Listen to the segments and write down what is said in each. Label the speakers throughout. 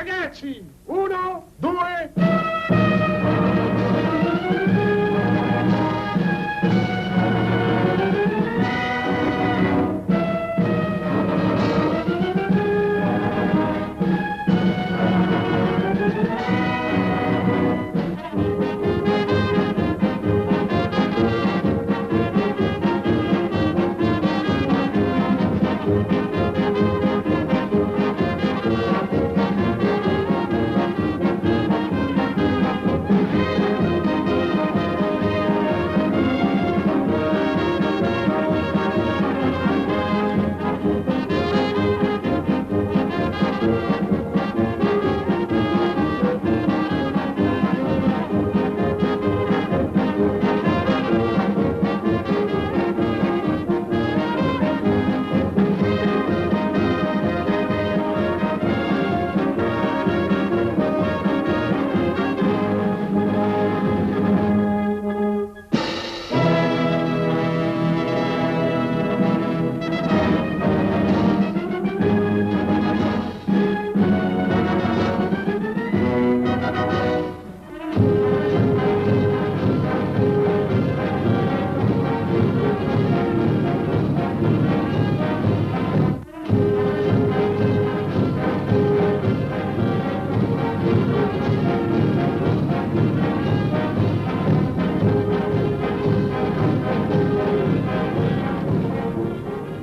Speaker 1: ragazzi! 1, 2...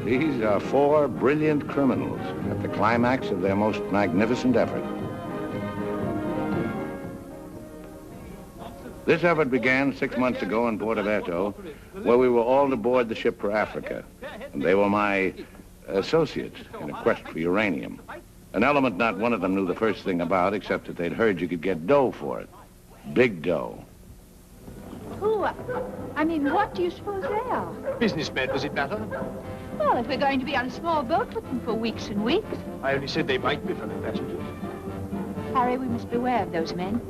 Speaker 2: These are 4 brilliant criminals at the climax of their most magnificent effort. This effort began 6 months ago in Porto Vecchio, where we were all to board the ship for Africa. And they were my associates in a quest for uranium. An element not one of them knew the first thing about, except that they'd heard you could get dough for it. Big dough.
Speaker 3: Who? I mean, what do you suppose they are?
Speaker 1: Businessmen, does it matter?
Speaker 3: Well, if we're going to be on a small boat with them for weeks and weeks.
Speaker 1: I only said they might be fellow passengers.
Speaker 3: Harry, we must beware of those men.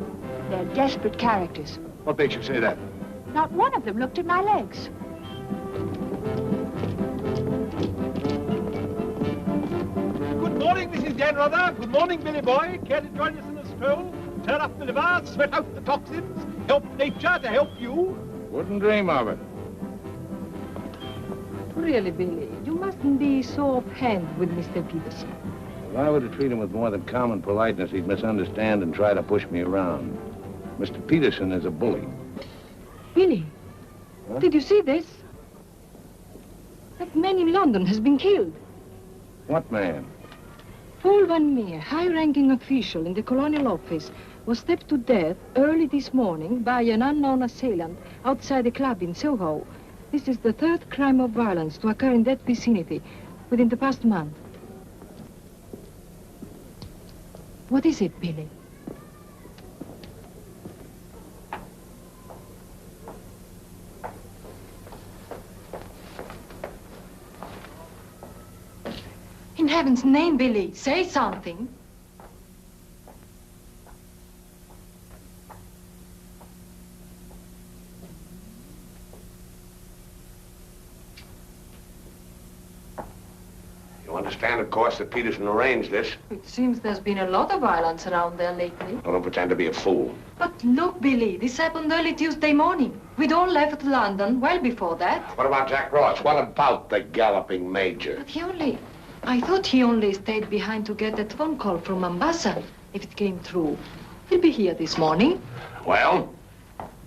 Speaker 3: They're desperate characters.
Speaker 1: What makes you say that?
Speaker 3: Not one of them looked at my legs.
Speaker 1: Good morning, Mrs. Janrother. Good morning, Billy Boy. Care to join us in a stroll? Turn up the liver, sweat out the toxins, help nature to help you?
Speaker 2: Wouldn't dream of it.
Speaker 4: Really, Billy, you mustn't be so offhand with Mr. Peterson.
Speaker 2: If I were to treat him with more than common politeness, he'd misunderstand and try to push me around. Mr. Peterson is a bully.
Speaker 4: Billy,
Speaker 2: Huh?
Speaker 4: did you see this? That man in London has been killed.
Speaker 2: What man?
Speaker 4: Paul Van Meer, high-ranking official in the Colonial Office, was stabbed to death early this morning by an unknown assailant outside a club in Soho. This is the 3rd crime of violence to occur in that vicinity within the past month. What is it, Billy? In heaven's name, Billy, say something.
Speaker 2: You understand, of course, that Peterson arranged this.
Speaker 4: It seems there's been a lot of violence around there lately.
Speaker 2: Don't pretend to be a fool.
Speaker 4: But look, Billy, this happened early Tuesday morning. We'd all left London well before that.
Speaker 2: What about Jack Ross? What about the galloping major?
Speaker 4: But I thought he only stayed behind to get that phone call from Mombasa, if it came through. He'll be here this morning.
Speaker 2: Well?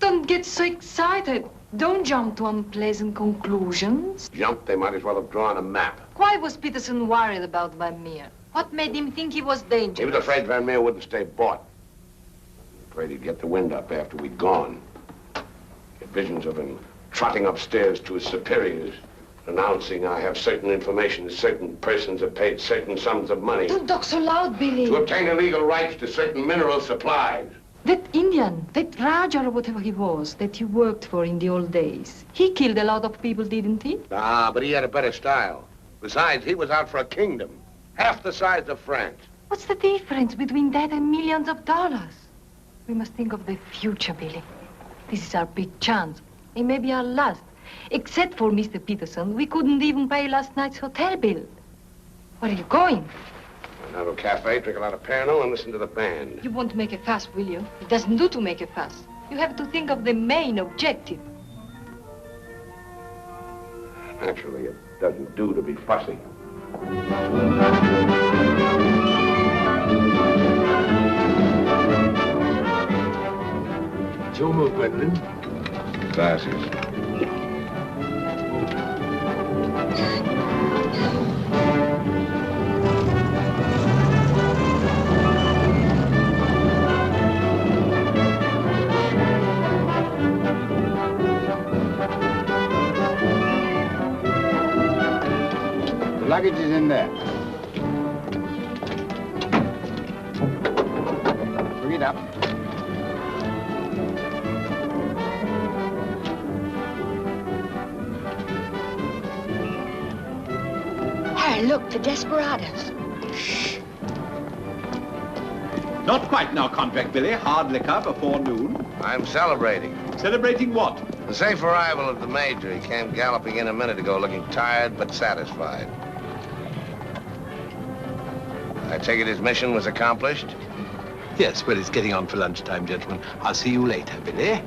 Speaker 4: Don't get so excited. Don't jump to unpleasant conclusions.
Speaker 2: Jump, they might as well have drawn a map.
Speaker 4: Why was Peterson worried about Van Meer? What made him think he was dangerous?
Speaker 2: He was afraid Van Meer wouldn't stay bought. Afraid he'd get the wind up after we'd gone. Get visions of him trotting upstairs to his superiors, announcing I have certain information that certain persons have paid certain sums of money
Speaker 4: Don't talk so loud, Billy.
Speaker 2: to obtain illegal rights to certain mineral supplies.
Speaker 4: That Indian, that Raja or whatever he was, that you worked for in the old days, he killed a lot of people, didn't he?
Speaker 2: Ah, but he had a better style. Besides, he was out for a kingdom, half the size of France.
Speaker 4: What's the difference between that and millions of dollars? We must think of the future, Billy. This is our big chance. It may be our last. Except for Mr. Peterson, we couldn't even pay last night's hotel bill. Where are you going?
Speaker 5: Have a cafe, drink a lot of Pernod, and listen to the band.
Speaker 4: You won't make a fuss, will you? It doesn't do to make a fuss. You have to think of the main objective.
Speaker 5: Naturally, it doesn't do to be fussy.
Speaker 1: It's your move, Gwendolyn.
Speaker 5: Glasses.
Speaker 6: Luggage is in there. Bring it up.
Speaker 3: Harry, look, the desperados.
Speaker 1: Not quite now, Convict Billy. Hard liquor before noon.
Speaker 2: I'm celebrating.
Speaker 1: Celebrating what?
Speaker 2: The safe arrival of the Major. He came galloping in a minute ago, looking tired but satisfied. I take it his mission was accomplished?
Speaker 1: Yes, well, it's getting on for lunchtime, gentlemen. I'll see you later, Billy.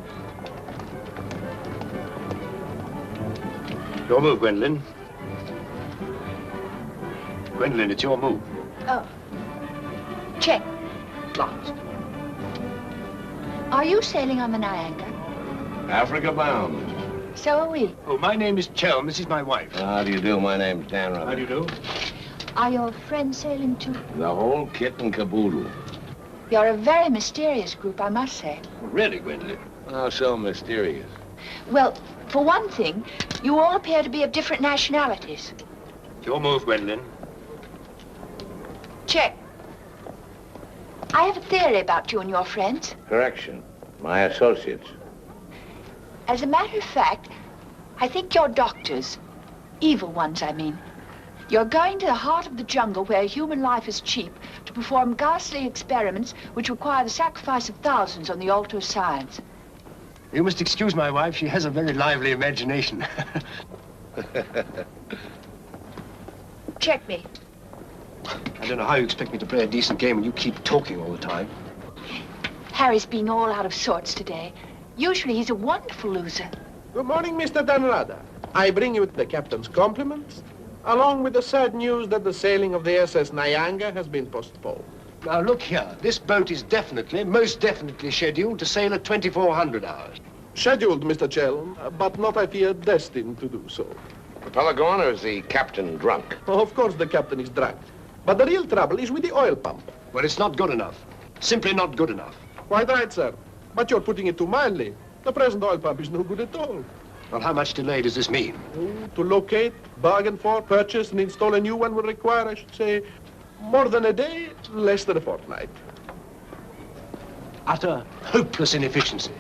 Speaker 7: Your move, Gwendolyn. Gwendolyn, it's your move.
Speaker 3: Oh. Check.
Speaker 7: Last.
Speaker 3: Are you sailing on the Niagara?
Speaker 2: Africa bound.
Speaker 3: So are we.
Speaker 7: Oh, my name is Chelm. This is my wife.
Speaker 2: How do you do? My name's Dan Rutherford.
Speaker 7: How do you do?
Speaker 3: Are your friends sailing too?
Speaker 2: The whole kit and caboodle.
Speaker 3: You're a very mysterious group, I must say.
Speaker 7: Really, Gwendolyn?
Speaker 2: How so mysterious?
Speaker 3: Well, for one thing, you all appear to be of different nationalities.
Speaker 7: It's your move, Gwendolyn.
Speaker 3: Check. I have a theory about you and your friends.
Speaker 2: Correction. My associates.
Speaker 3: As a matter of fact, I think you're doctors. Evil ones, I mean. You're going to the heart of the jungle where human life is cheap to perform ghastly experiments which require the sacrifice of thousands on the altar of science.
Speaker 7: You must excuse my wife. She has a very lively imagination.
Speaker 3: Check me.
Speaker 7: I don't know how you expect me to play a decent game when you keep talking all the time.
Speaker 3: Harry's been all out of sorts today. Usually he's a wonderful loser.
Speaker 8: Good morning, Mr. Danrada. I bring you the captain's compliments, along with the sad news that the sailing of the SS Nyanga has been postponed.
Speaker 7: Now, look here. This boat is definitely, most definitely scheduled to sail at 2400 hours.
Speaker 8: Scheduled, Mr. Chelm, but not, I fear, destined to do so.
Speaker 2: Propeller gone, or is the captain drunk?
Speaker 8: Oh, of course the captain is drunk. But the real trouble is with the oil pump.
Speaker 7: Well, it's not good enough. Simply not good enough.
Speaker 8: Quite right, sir. But you're putting it too mildly. The present oil pump is no good at all.
Speaker 7: Well, how much delay does this mean?
Speaker 8: Oh, to locate, bargain for, purchase, and install a new one will require, I should say, more than a day, less than a fortnight.
Speaker 7: Utter, hopeless inefficiency.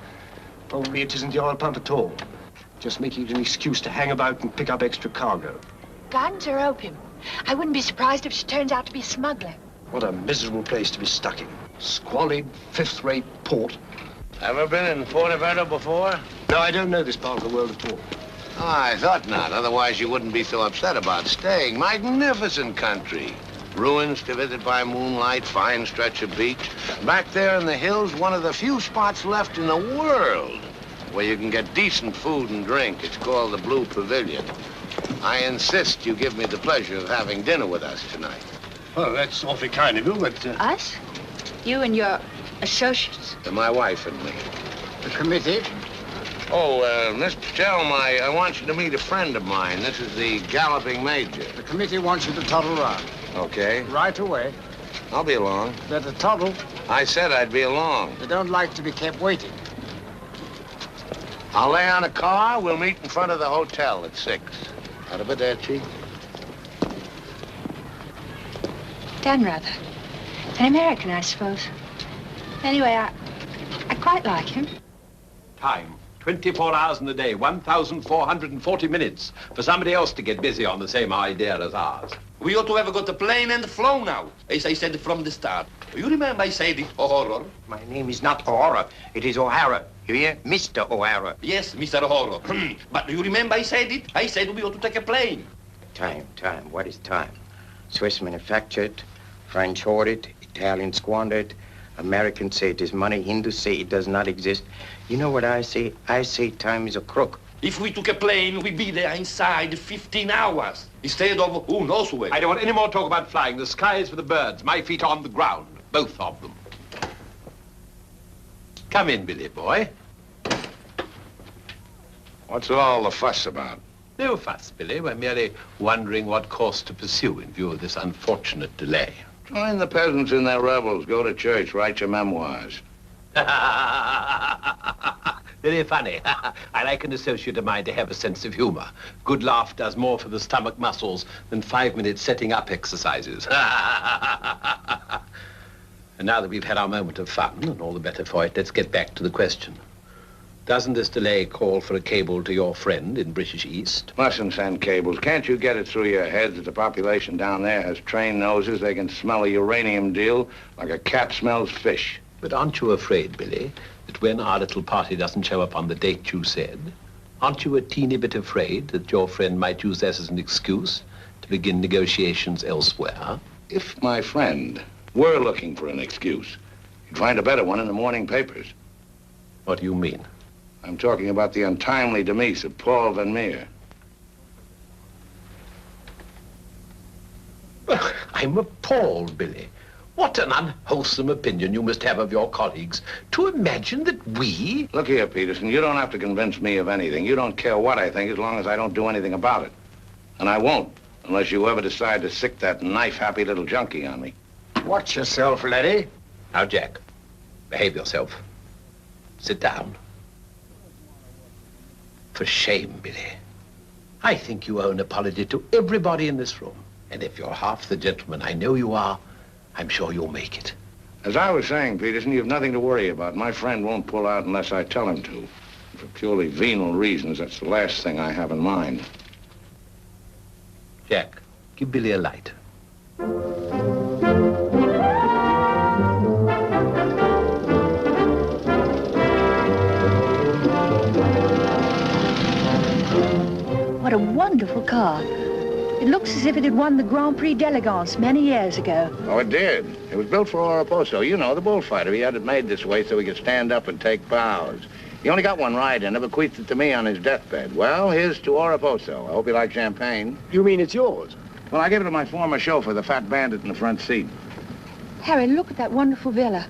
Speaker 7: Probably it isn't the oil pump at all. Just making it an excuse to hang about and pick up extra cargo.
Speaker 3: Guns or opium? I wouldn't be surprised if she turns out to be a smuggler.
Speaker 7: What a miserable place to be stuck in. Squalid, fifth-rate port.
Speaker 2: Ever been in Fuerteventura before?
Speaker 7: No, I don't know this part of the world at all.
Speaker 2: Oh, I thought not. Otherwise, you wouldn't be so upset about staying. Magnificent country. Ruins to visit by moonlight, fine stretch of beach. Back there in the hills, one of the few spots left in the world where you can get decent food and drink. It's called the Blue Pavilion. I insist you give me the pleasure of having dinner with us tonight.
Speaker 7: Well, that's awfully kind of you, but...
Speaker 3: Us? You and your associates?
Speaker 2: My wife and me.
Speaker 6: The committee?
Speaker 2: Oh, Mr. Chelm, I want you to meet a friend of mine. This is the Galloping Major.
Speaker 6: The committee wants you to toddle round.
Speaker 2: Okay.
Speaker 6: Right away.
Speaker 2: I'll be along.
Speaker 6: Better toddle.
Speaker 2: I said I'd be along.
Speaker 6: They don't like to be kept waiting.
Speaker 2: I'll lay on a car. We'll meet in front of the hotel at 6. Arrivederci.
Speaker 3: Dan Rather. An American, I suppose. Anyway, I quite like him.
Speaker 1: Time. 24 hours in the day, 1,440 minutes for somebody else to get busy on the same idea as ours.
Speaker 9: We ought to have got a plane and flown now, as I said from the start. You remember I said it, O'Hara?
Speaker 6: My name is not O'Hara. It is O'Hara. You hear? Mr. O'Hara.
Speaker 9: Yes, Mr. O'Hara. But you remember I said it? I said we ought to take a plane.
Speaker 6: Time. What is time? Swiss manufactured, French hoard it, Italians squander it, Americans say it is money, Hindus say it does not exist. You know what I say? I say time is a crook.
Speaker 9: If we took a plane, we'd be there inside 15 hours. Instead of who knows where.
Speaker 1: I don't want any more talk about flying. The sky is for the birds. My feet on the ground. Both of them. Come in, Billy boy.
Speaker 2: What's all the fuss about?
Speaker 1: No fuss, Billy. We're merely wondering what course to pursue in view of this unfortunate delay.
Speaker 2: Join the peasants in their revels. Go to church. Write your memoirs.
Speaker 1: Very funny. I like an associate of mine to have a sense of humor. Good laugh does more for the stomach muscles than 5-minute setting up exercises. And now that we've had our moment of fun, and all the better for it, let's get back to the question. Doesn't this delay call for a cable to your friend in British East?
Speaker 2: Mustn't send cables. Can't you get it through your heads that the population down there has trained noses? They can smell a uranium deal like a cat smells fish.
Speaker 1: But aren't you afraid, Billy, that when our little party doesn't show up on the date you said, aren't you a teeny bit afraid that your friend might use that as an excuse to begin negotiations elsewhere?
Speaker 2: If my friend were looking for an excuse, he'd find a better one in the morning papers.
Speaker 1: What do you mean?
Speaker 2: I'm talking about the untimely demise of Paul Van Meer.
Speaker 1: I'm appalled, Billy. What an unwholesome opinion you must have of your colleagues. To imagine that we...
Speaker 2: Look here, Peterson, you don't have to convince me of anything. You don't care what I think as long as I don't do anything about it. And I won't, unless you ever decide to sick that knife-happy little junkie on me.
Speaker 7: Watch yourself, laddie.
Speaker 1: Now, Jack, behave yourself. Sit down. For shame, Billy. I think you owe an apology to everybody in this room. And if you're half the gentleman I know you are, I'm sure you'll make it.
Speaker 2: As I was saying, Peterson, you've nothing to worry about. My friend won't pull out unless I tell him to. For purely venal reasons, that's the last thing I have in mind.
Speaker 1: Jack, give Billy a light.
Speaker 3: What a wonderful car. It looks as if it had won the Grand Prix d'Elegance many years ago.
Speaker 2: Oh, it did. It was built for Oraposo. You know, the bullfighter. He had it made this way so he could stand up and take bows. He only got one ride in it, bequeathed it to me on his deathbed. Well, here's to Oraposo. I hope you like champagne.
Speaker 7: You mean it's yours?
Speaker 2: Well, I gave it to my former chauffeur, the fat bandit in the front seat.
Speaker 3: Harry, look at that wonderful villa.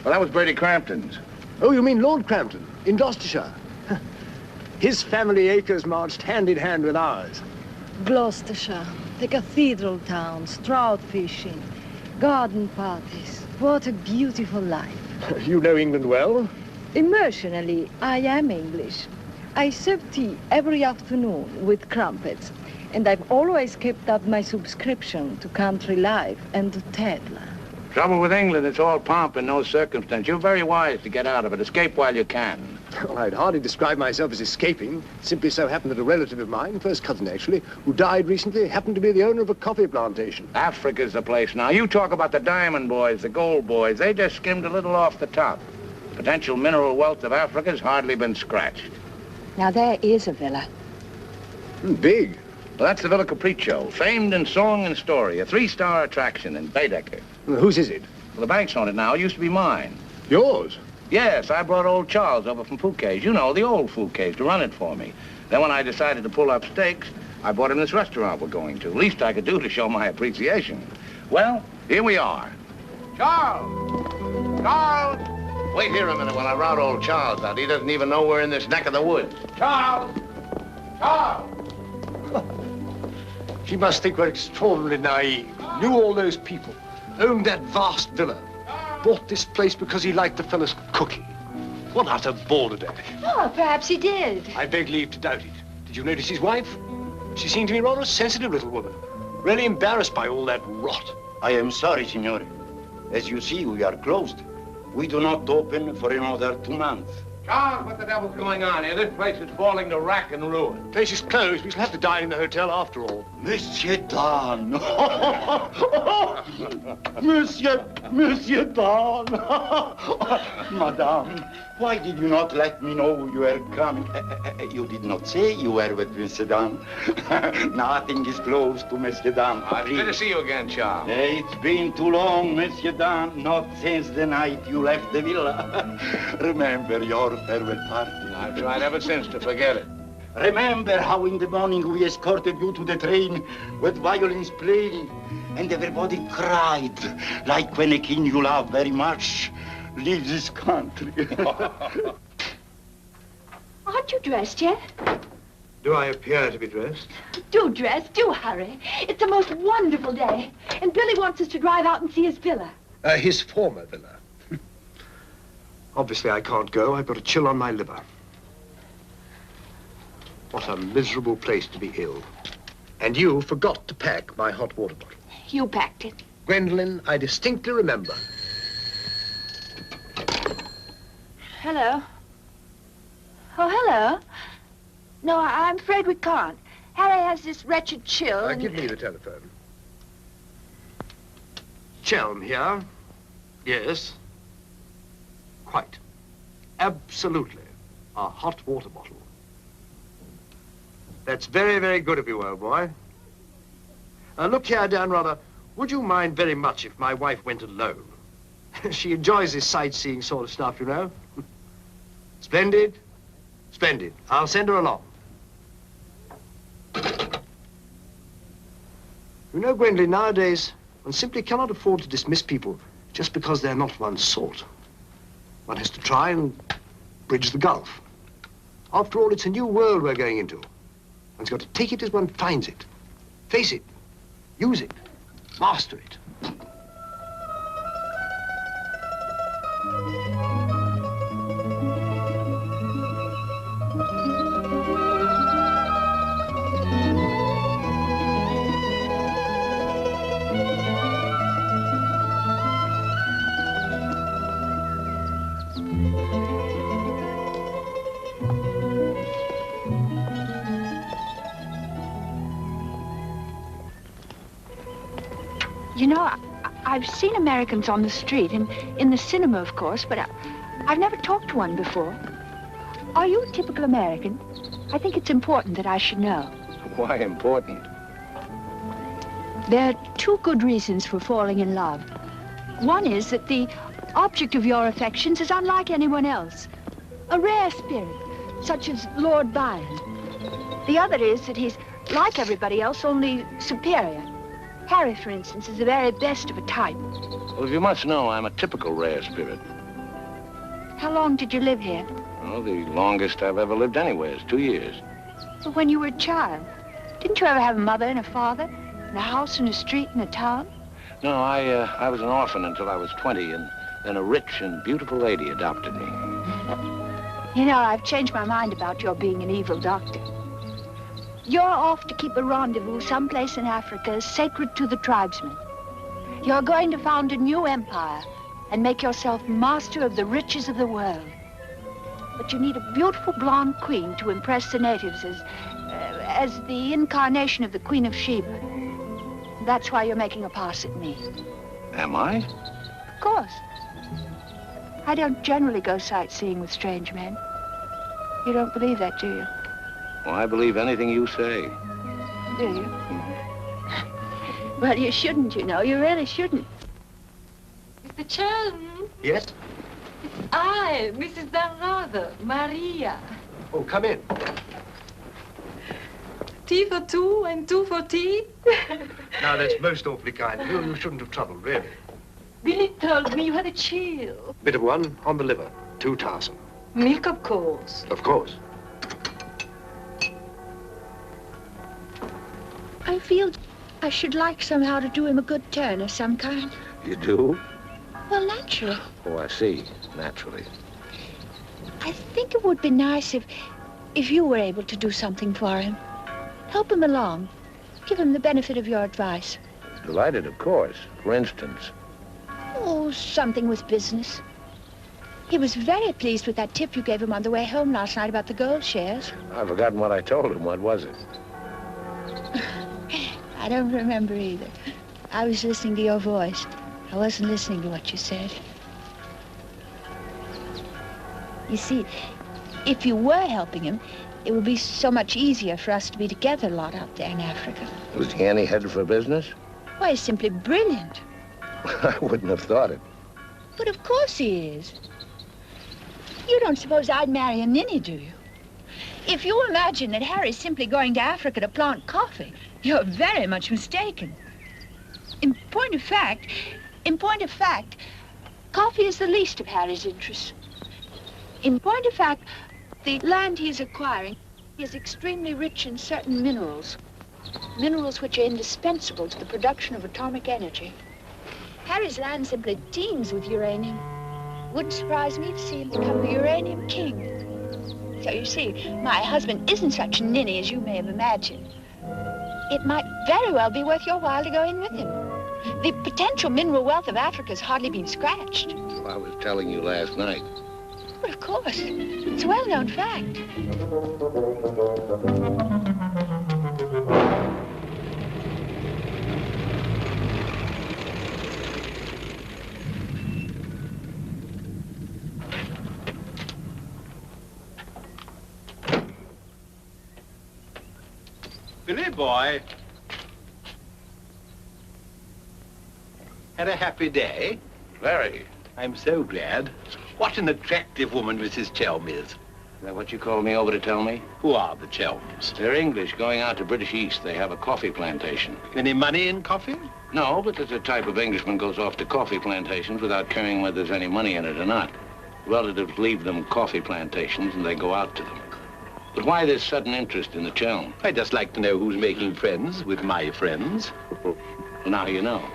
Speaker 2: Well, that was Bertie Crampton's.
Speaker 7: Oh, you mean Lord Crampton, in Gloucestershire. His family acres marched hand in hand with ours.
Speaker 4: Gloucestershire, the cathedral towns, trout fishing, garden parties. What a beautiful life.
Speaker 7: You know England well?
Speaker 4: Emotionally, I am English. I serve tea every afternoon with crumpets, and I've always kept up my subscription to Country Life and to Tedler.
Speaker 2: Trouble with England, it's all pomp and no circumstance. You're very wise to get out of it. Escape while you can.
Speaker 7: Well, I'd hardly describe myself as escaping. Simply so happened that a relative of mine, first cousin actually, who died recently, happened to be the owner of a coffee plantation.
Speaker 2: Africa's the place now. You talk about the diamond boys, the gold boys. They just skimmed a little off the top. The potential mineral wealth of Africa's hardly been scratched.
Speaker 3: Now, there is a villa.
Speaker 7: Big.
Speaker 2: Well, that's the Villa Capriccio, famed in song and story, a 3-star attraction in Baedeker.
Speaker 7: Well, whose is it?
Speaker 2: Well, the bank's on it now. It used to be mine.
Speaker 7: Yours?
Speaker 2: Yes, I brought old Charles over from Fouquet's. You know, the old Fouquet's, to run it for me. Then when I decided to pull up stakes, I bought him this restaurant we're going to. Least I could do to show my appreciation. Well, here we are. Charles! Charles! Wait here a minute while I rout old Charles out. He doesn't even know we're in this neck of the woods. Charles! Charles!
Speaker 7: She must think we're extraordinarily naive. Knew all those people. Owned that vast villa. Bought this place because he liked the fellow's cooking. What utter balderdash.
Speaker 3: Oh, perhaps he did.
Speaker 7: I beg leave to doubt it. Did you notice his wife? She seemed to be rather a sensitive little woman. Really embarrassed by all that rot.
Speaker 6: I am sorry, signore. As you see, we are closed. We do not open for another 2 months.
Speaker 2: Charles, what the devil's going on here? This place is falling to rack and ruin.
Speaker 7: The place is closed. We shall have to dine in the hotel after all.
Speaker 10: Monsieur Dan. Monsieur Dan. Madame, why did you not let me know you were coming? You did not say you were with Monsieur Dan. Nothing is close to Monsieur Dan.
Speaker 2: It's good to see you again, Charles.
Speaker 10: It's been too long, Monsieur Dan. Not since the night you left the villa. Remember your farewell party.
Speaker 2: I've tried ever since to forget it.
Speaker 10: Remember how in the morning we escorted you to the train with violins playing and everybody cried like when a king you love very much leaves his country.
Speaker 3: Aren't you dressed yet?
Speaker 7: Do I appear to be dressed?
Speaker 3: Do dress, do hurry. It's the most wonderful day. And Billy wants us to drive out and see his villa.
Speaker 7: His former villa. Obviously, I can't go. I've got a chill on my liver. What a miserable place to be ill. And you forgot to pack my hot water bottle.
Speaker 3: You packed it.
Speaker 7: Gwendolyn, I distinctly remember.
Speaker 3: Hello. Oh, hello. No, I'm afraid we can't. Harry has this wretched chill.
Speaker 7: Give me the telephone. Chelm here. Yes. Quite. Absolutely. A hot water bottle. That's very, very good of you, old boy. Look here, Dan, rather, would you mind very much if my wife went alone? She enjoys this sightseeing sort of stuff, you know. Splendid. Splendid. I'll send her along. You know, Gwendolyn, nowadays, one simply cannot afford to dismiss people just because they're not one's sort. One has to try and bridge the gulf. After all, it's a new world we're going into. One's got to take it as one finds it. Face it. Use it. Master it.
Speaker 3: You know, I've seen Americans on the street and in the cinema, of course, but I've never talked to one before. Are you a typical American? I think it's important that I should know.
Speaker 2: Why important?
Speaker 3: There are two good reasons for falling in love. One is that the object of your affections is unlike anyone else. A rare spirit, such as Lord Byron. The other is that he's like everybody else, only superior. Harry, for instance, is the very best of a type.
Speaker 2: Well, if you must know, I'm a typical rare spirit.
Speaker 3: How long did you live here?
Speaker 2: Well, the longest I've ever lived anywhere is 2 years.
Speaker 3: But when you were a child, didn't you ever have a mother and a father? And a house and a street and a town?
Speaker 2: No, I was an orphan until I was 20, and then a rich and beautiful lady adopted me.
Speaker 3: You know, I've changed my mind about your being an evil doctor. You're off to keep a rendezvous someplace in Africa sacred to the tribesmen. You're going to found a new empire and make yourself master of the riches of the world. But you need a beautiful blonde queen to impress the natives as the incarnation of the Queen of Sheba. That's why you're making a pass at me.
Speaker 2: Am I?
Speaker 3: Of course. I don't generally go sightseeing with strange men. You don't believe that, do you?
Speaker 2: Well, I believe anything you say.
Speaker 3: Do you? Well, you shouldn't, you know. You really shouldn't.
Speaker 4: Mr. Chelm.
Speaker 7: Yes?
Speaker 4: It's I, Mrs. Danrada, Maria.
Speaker 7: Oh, come in.
Speaker 4: Tea for two and two for tea?
Speaker 7: Now, that's most awfully kind of you. You shouldn't have troubled, really.
Speaker 4: Billy told me you had a chill.
Speaker 7: Bit of one on the liver. Too tiresome.
Speaker 4: Milk, of course.
Speaker 7: Of course.
Speaker 3: I feel I should like somehow to do him a good turn of some kind.
Speaker 2: You do?
Speaker 3: Well, naturally.
Speaker 2: Oh, I see. Naturally.
Speaker 3: I think it would be nice if you were able to do something for him. Help him along. Give him the benefit of your advice.
Speaker 2: Delighted, of course. For instance.
Speaker 3: Oh, something with business. He was very pleased with that tip you gave him on the way home last night about the gold shares.
Speaker 2: I've forgotten what I told him. What was it?
Speaker 3: I don't remember either. I was listening to your voice. I wasn't listening to what you said. You see, if you were helping him, it would be so much easier for us to be together a lot out there in Africa.
Speaker 2: Was he any headed for business?
Speaker 3: Why, he's simply brilliant.
Speaker 2: I wouldn't have thought it.
Speaker 3: But of course he is. You don't suppose I'd marry a ninny, do you? If you imagine that Harry's simply going to Africa to plant coffee, you're very much mistaken. In point of fact, coffee is the least of Harry's interests. In point of fact, the land he is acquiring is extremely rich in certain minerals. Minerals which are indispensable to the production of atomic energy. Harry's land simply teems with uranium. Wouldn't surprise me to see him become the uranium king. So you see, my husband isn't such a ninny as you may have imagined. It might very well be worth your while to go in with him. The potential mineral wealth of Africa has hardly been scratched.
Speaker 2: Well, I was telling you last night.
Speaker 3: But of course, it's a well-known fact.
Speaker 1: Billy boy. Had a happy day?
Speaker 2: Very.
Speaker 1: I'm so glad. What an attractive woman Mrs. Chelm is.
Speaker 2: Is that what you called me over to tell me?
Speaker 1: Who are the Chelms?
Speaker 2: They're English, going out to British East. They have a coffee plantation.
Speaker 1: Any money in coffee?
Speaker 2: No, but there's a type of Englishman goes off to coffee plantations without caring whether there's any money in it or not. Relatives leave them coffee plantations and they go out to them. But why this sudden interest in the Chelm?
Speaker 1: I'd just like to know who's making friends with my friends.
Speaker 2: Well, now you know.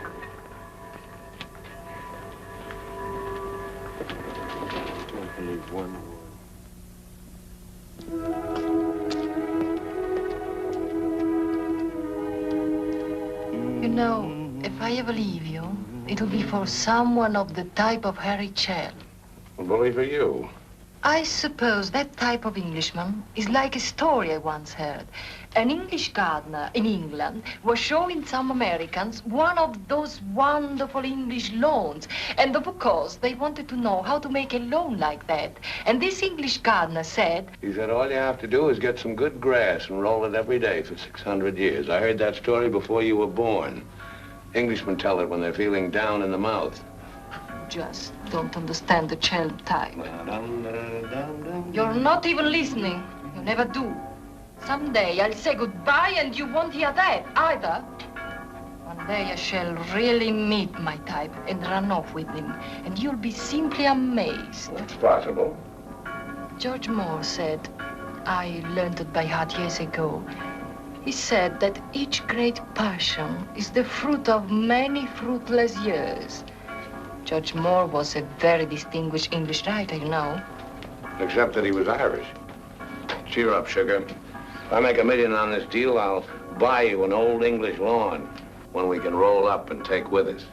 Speaker 4: You know, if I ever leave you, it'll be for someone of the type of Harry Chelm.
Speaker 2: Well, bully for you.
Speaker 4: I suppose that type of Englishman is like a story I once heard. An English gardener in England was showing some Americans one of those wonderful English lawns. And of course, they wanted to know how to make a lawn like that. And this English gardener said...
Speaker 2: He said all you have to do is get some good grass and roll it every day for 600 years. I heard that story before you were born. Englishmen tell it when they're feeling down in the mouth.
Speaker 4: Just don't understand the Chelm type. You're not even listening. You never do. Someday I'll say goodbye and you won't hear that either. One day I shall really meet my type and run off with him. And you'll be simply amazed.
Speaker 2: That's possible.
Speaker 4: George Moore said, I learned it by heart years ago. He said that each great passion is the fruit of many fruitless years. George Moore was a very distinguished English writer, you know.
Speaker 2: Except that he was Irish. Cheer up, sugar. If I make $1 million on this deal, I'll buy you an old English lawn, one we can roll up and take with us.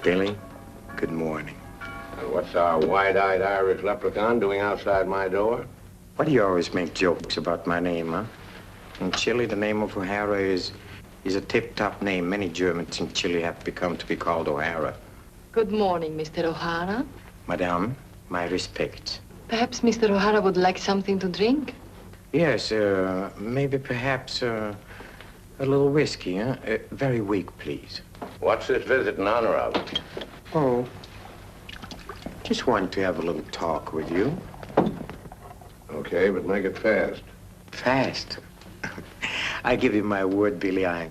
Speaker 6: Billy, good morning.
Speaker 2: And what's our wide-eyed Irish leprechaun doing outside my door?
Speaker 6: Why do you always make jokes about my name, huh? In Chile, the name of O'Hara is a tip-top name. Many Germans in Chile have become to be called O'Hara.
Speaker 4: Good morning, Mr. O'Hara.
Speaker 6: Madame, my respects.
Speaker 4: Perhaps Mr. O'Hara would like something to drink?
Speaker 6: Yes, maybe perhaps a little whiskey, huh? Very weak, please.
Speaker 2: What's this visit in honor of?
Speaker 6: Oh, just wanted to have a little talk with you.
Speaker 2: Okay, but make it fast.
Speaker 6: Fast? I give you my word, Billy. I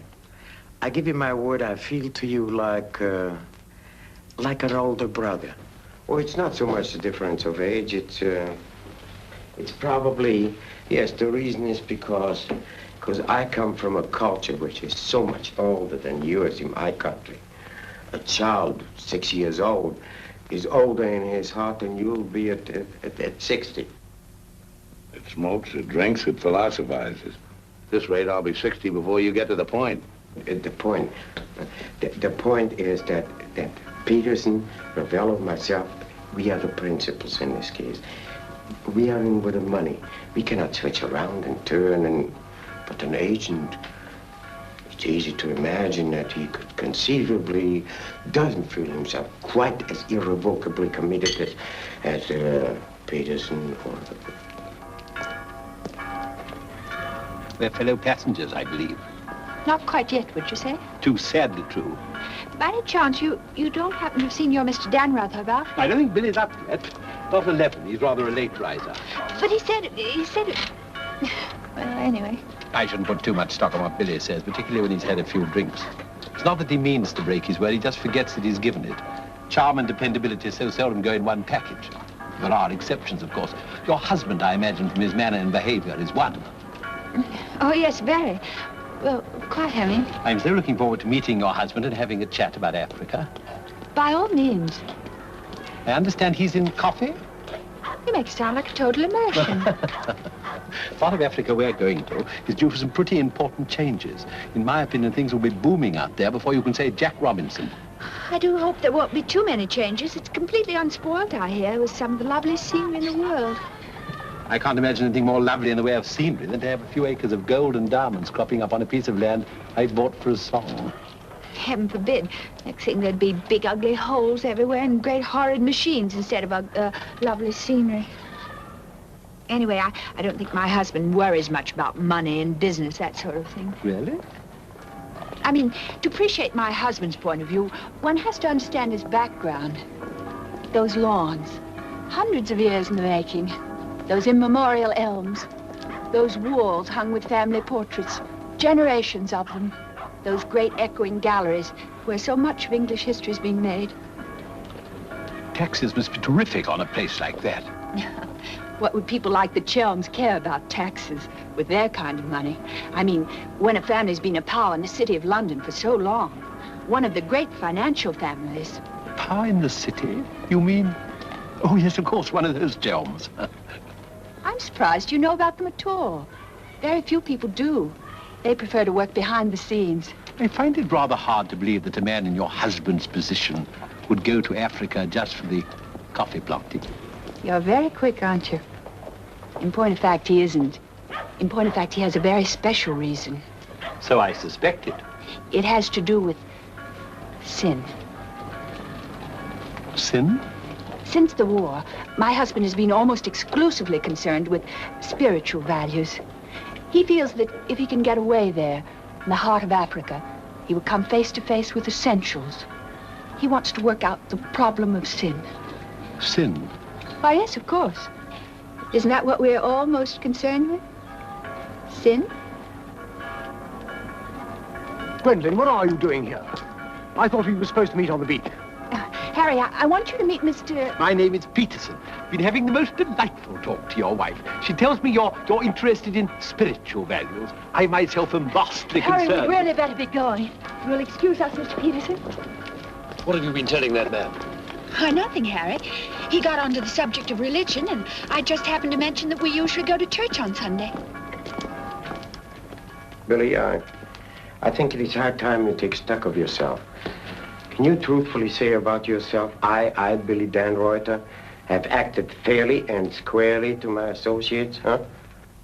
Speaker 6: give you my word. I feel to you like an older brother. Oh, it's not so much the difference of age. It's probably, yes, the reason is because I come from a culture which is so much older than yours in my country. A child 6 years old is older in his heart than you'll be at 60.
Speaker 2: It smokes, it drinks, it philosophizes. At this rate, I'll be 60 before you get to the point.
Speaker 6: The point is that Peterson, Ravello, myself, we are the principals in this case. We are in with the money. We cannot switch around and turn, but an agent, it's easy to imagine that he could conceivably doesn't feel himself quite as irrevocably committed as Peterson or...
Speaker 1: We're fellow passengers, I believe.
Speaker 3: Not quite yet, would you say?
Speaker 1: Too sadly true.
Speaker 3: By any chance, you don't happen to have seen your Mr. Danrather about?
Speaker 1: I don't think Billy's up yet. Not 11. He's rather a late riser.
Speaker 3: But he said... Well, anyway.
Speaker 1: I shouldn't put too much stock on what Billy says, particularly when he's had a few drinks. It's not that he means to break his word, he just forgets that he's given it. Charm and dependability so seldom go in one package. There are exceptions, of course. Your husband, I imagine, from his manner and behavior, is one.
Speaker 3: Oh, yes, very. Well, quite, Harry.
Speaker 1: I'm so looking forward to meeting your husband and having a chat about Africa.
Speaker 3: By all means.
Speaker 1: I understand he's in coffee?
Speaker 3: You make it sound like a total immersion.
Speaker 1: Part of Africa we're going to is due for some pretty important changes. In my opinion, things will be booming out there before you can say Jack Robinson.
Speaker 3: I do hope there won't be too many changes. It's completely unspoiled, I hear, with some of the loveliest scenery in the world.
Speaker 1: I can't imagine anything more lovely in the way of scenery than to have a few acres of gold and diamonds cropping up on a piece of land I bought for a song.
Speaker 3: Heaven forbid. Next thing there'd be big, ugly holes everywhere and great, horrid machines instead of lovely scenery. Anyway, I don't think my husband worries much about money and business, that sort of thing.
Speaker 1: Really?
Speaker 3: I mean, to appreciate my husband's point of view, one has to understand his background. Those lawns, hundreds of years in the making. Those immemorial elms. Those walls hung with family portraits. Generations of them. Those great echoing galleries where so much of English history is being made.
Speaker 1: Taxes must be terrific on a place like that.
Speaker 3: What would people like the Chelms care about taxes with their kind of money? I mean, when a family's been a power in the city of London for so long, one of the great financial families.
Speaker 1: Power in the city? You mean? Oh, yes, of course, one of those Chelms.
Speaker 3: I'm surprised you know about them at all. Very few people do. They prefer to work behind the scenes.
Speaker 1: I find it rather hard to believe that a man in your husband's position would go to Africa just for the coffee planting.
Speaker 3: You're very quick, aren't you? In point of fact, he isn't. In point of fact, he has a very special reason.
Speaker 1: So I suspected.
Speaker 3: It has to do with sin.
Speaker 1: Sin?
Speaker 3: Since the war, my husband has been almost exclusively concerned with spiritual values. He feels that if he can get away there, in the heart of Africa, he will come face to face with essentials. He wants to work out the problem of sin.
Speaker 1: Sin?
Speaker 3: Why, yes, of course. Isn't that what we're all most concerned with? Sin?
Speaker 7: Gwendolyn, what are you doing here? I thought we were supposed to meet on the beach.
Speaker 3: Harry, I want you to meet Mr...
Speaker 1: My name is Peterson. Been having the most delightful talk to your wife. She tells me you're interested in spiritual values. I myself am vastly concerned.
Speaker 3: Harry, we'd really better be going. You'll excuse us, Mr. Peterson?
Speaker 1: What have you been telling that man?
Speaker 3: Oh, nothing, Harry. He got onto the subject of religion, and I just happened to mention that we usually go to church on Sunday.
Speaker 6: Billy, I think it is high time you take stock of yourself. Can you truthfully say about yourself, I, Billy Danreuter, have acted fairly and squarely to my associates, huh?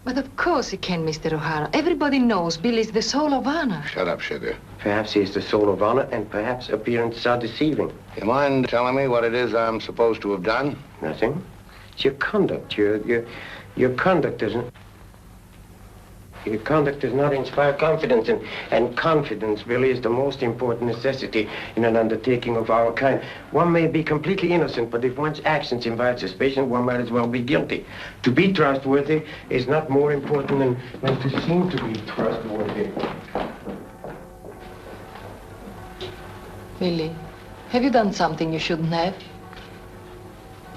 Speaker 4: But of course he can, Mr. O'Hara. Everybody knows Billy's the soul of honor.
Speaker 2: Shut up, sugar.
Speaker 6: Perhaps he's the soul of honor, and perhaps appearances are deceiving.
Speaker 2: You mind telling me what it is I'm supposed to have done?
Speaker 6: Nothing. It's your conduct. Your conduct doesn't... Your conduct does not inspire confidence, and confidence, Billy, is the most important necessity in an undertaking of our kind. One may be completely innocent, but if one's actions invite suspicion, one might as well be guilty. To be trustworthy is not more important than to seem to be trustworthy.
Speaker 4: Billy, have you done something you shouldn't have?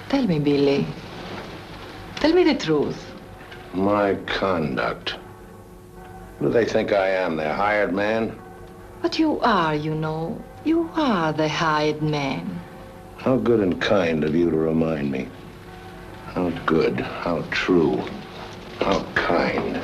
Speaker 4: Tell me, Billy. Tell me the truth.
Speaker 2: My conduct. Who do they think I am, their hired man?
Speaker 4: But you are, you know. You are the hired man.
Speaker 2: How good and kind of you to remind me. How good, how true, how kind.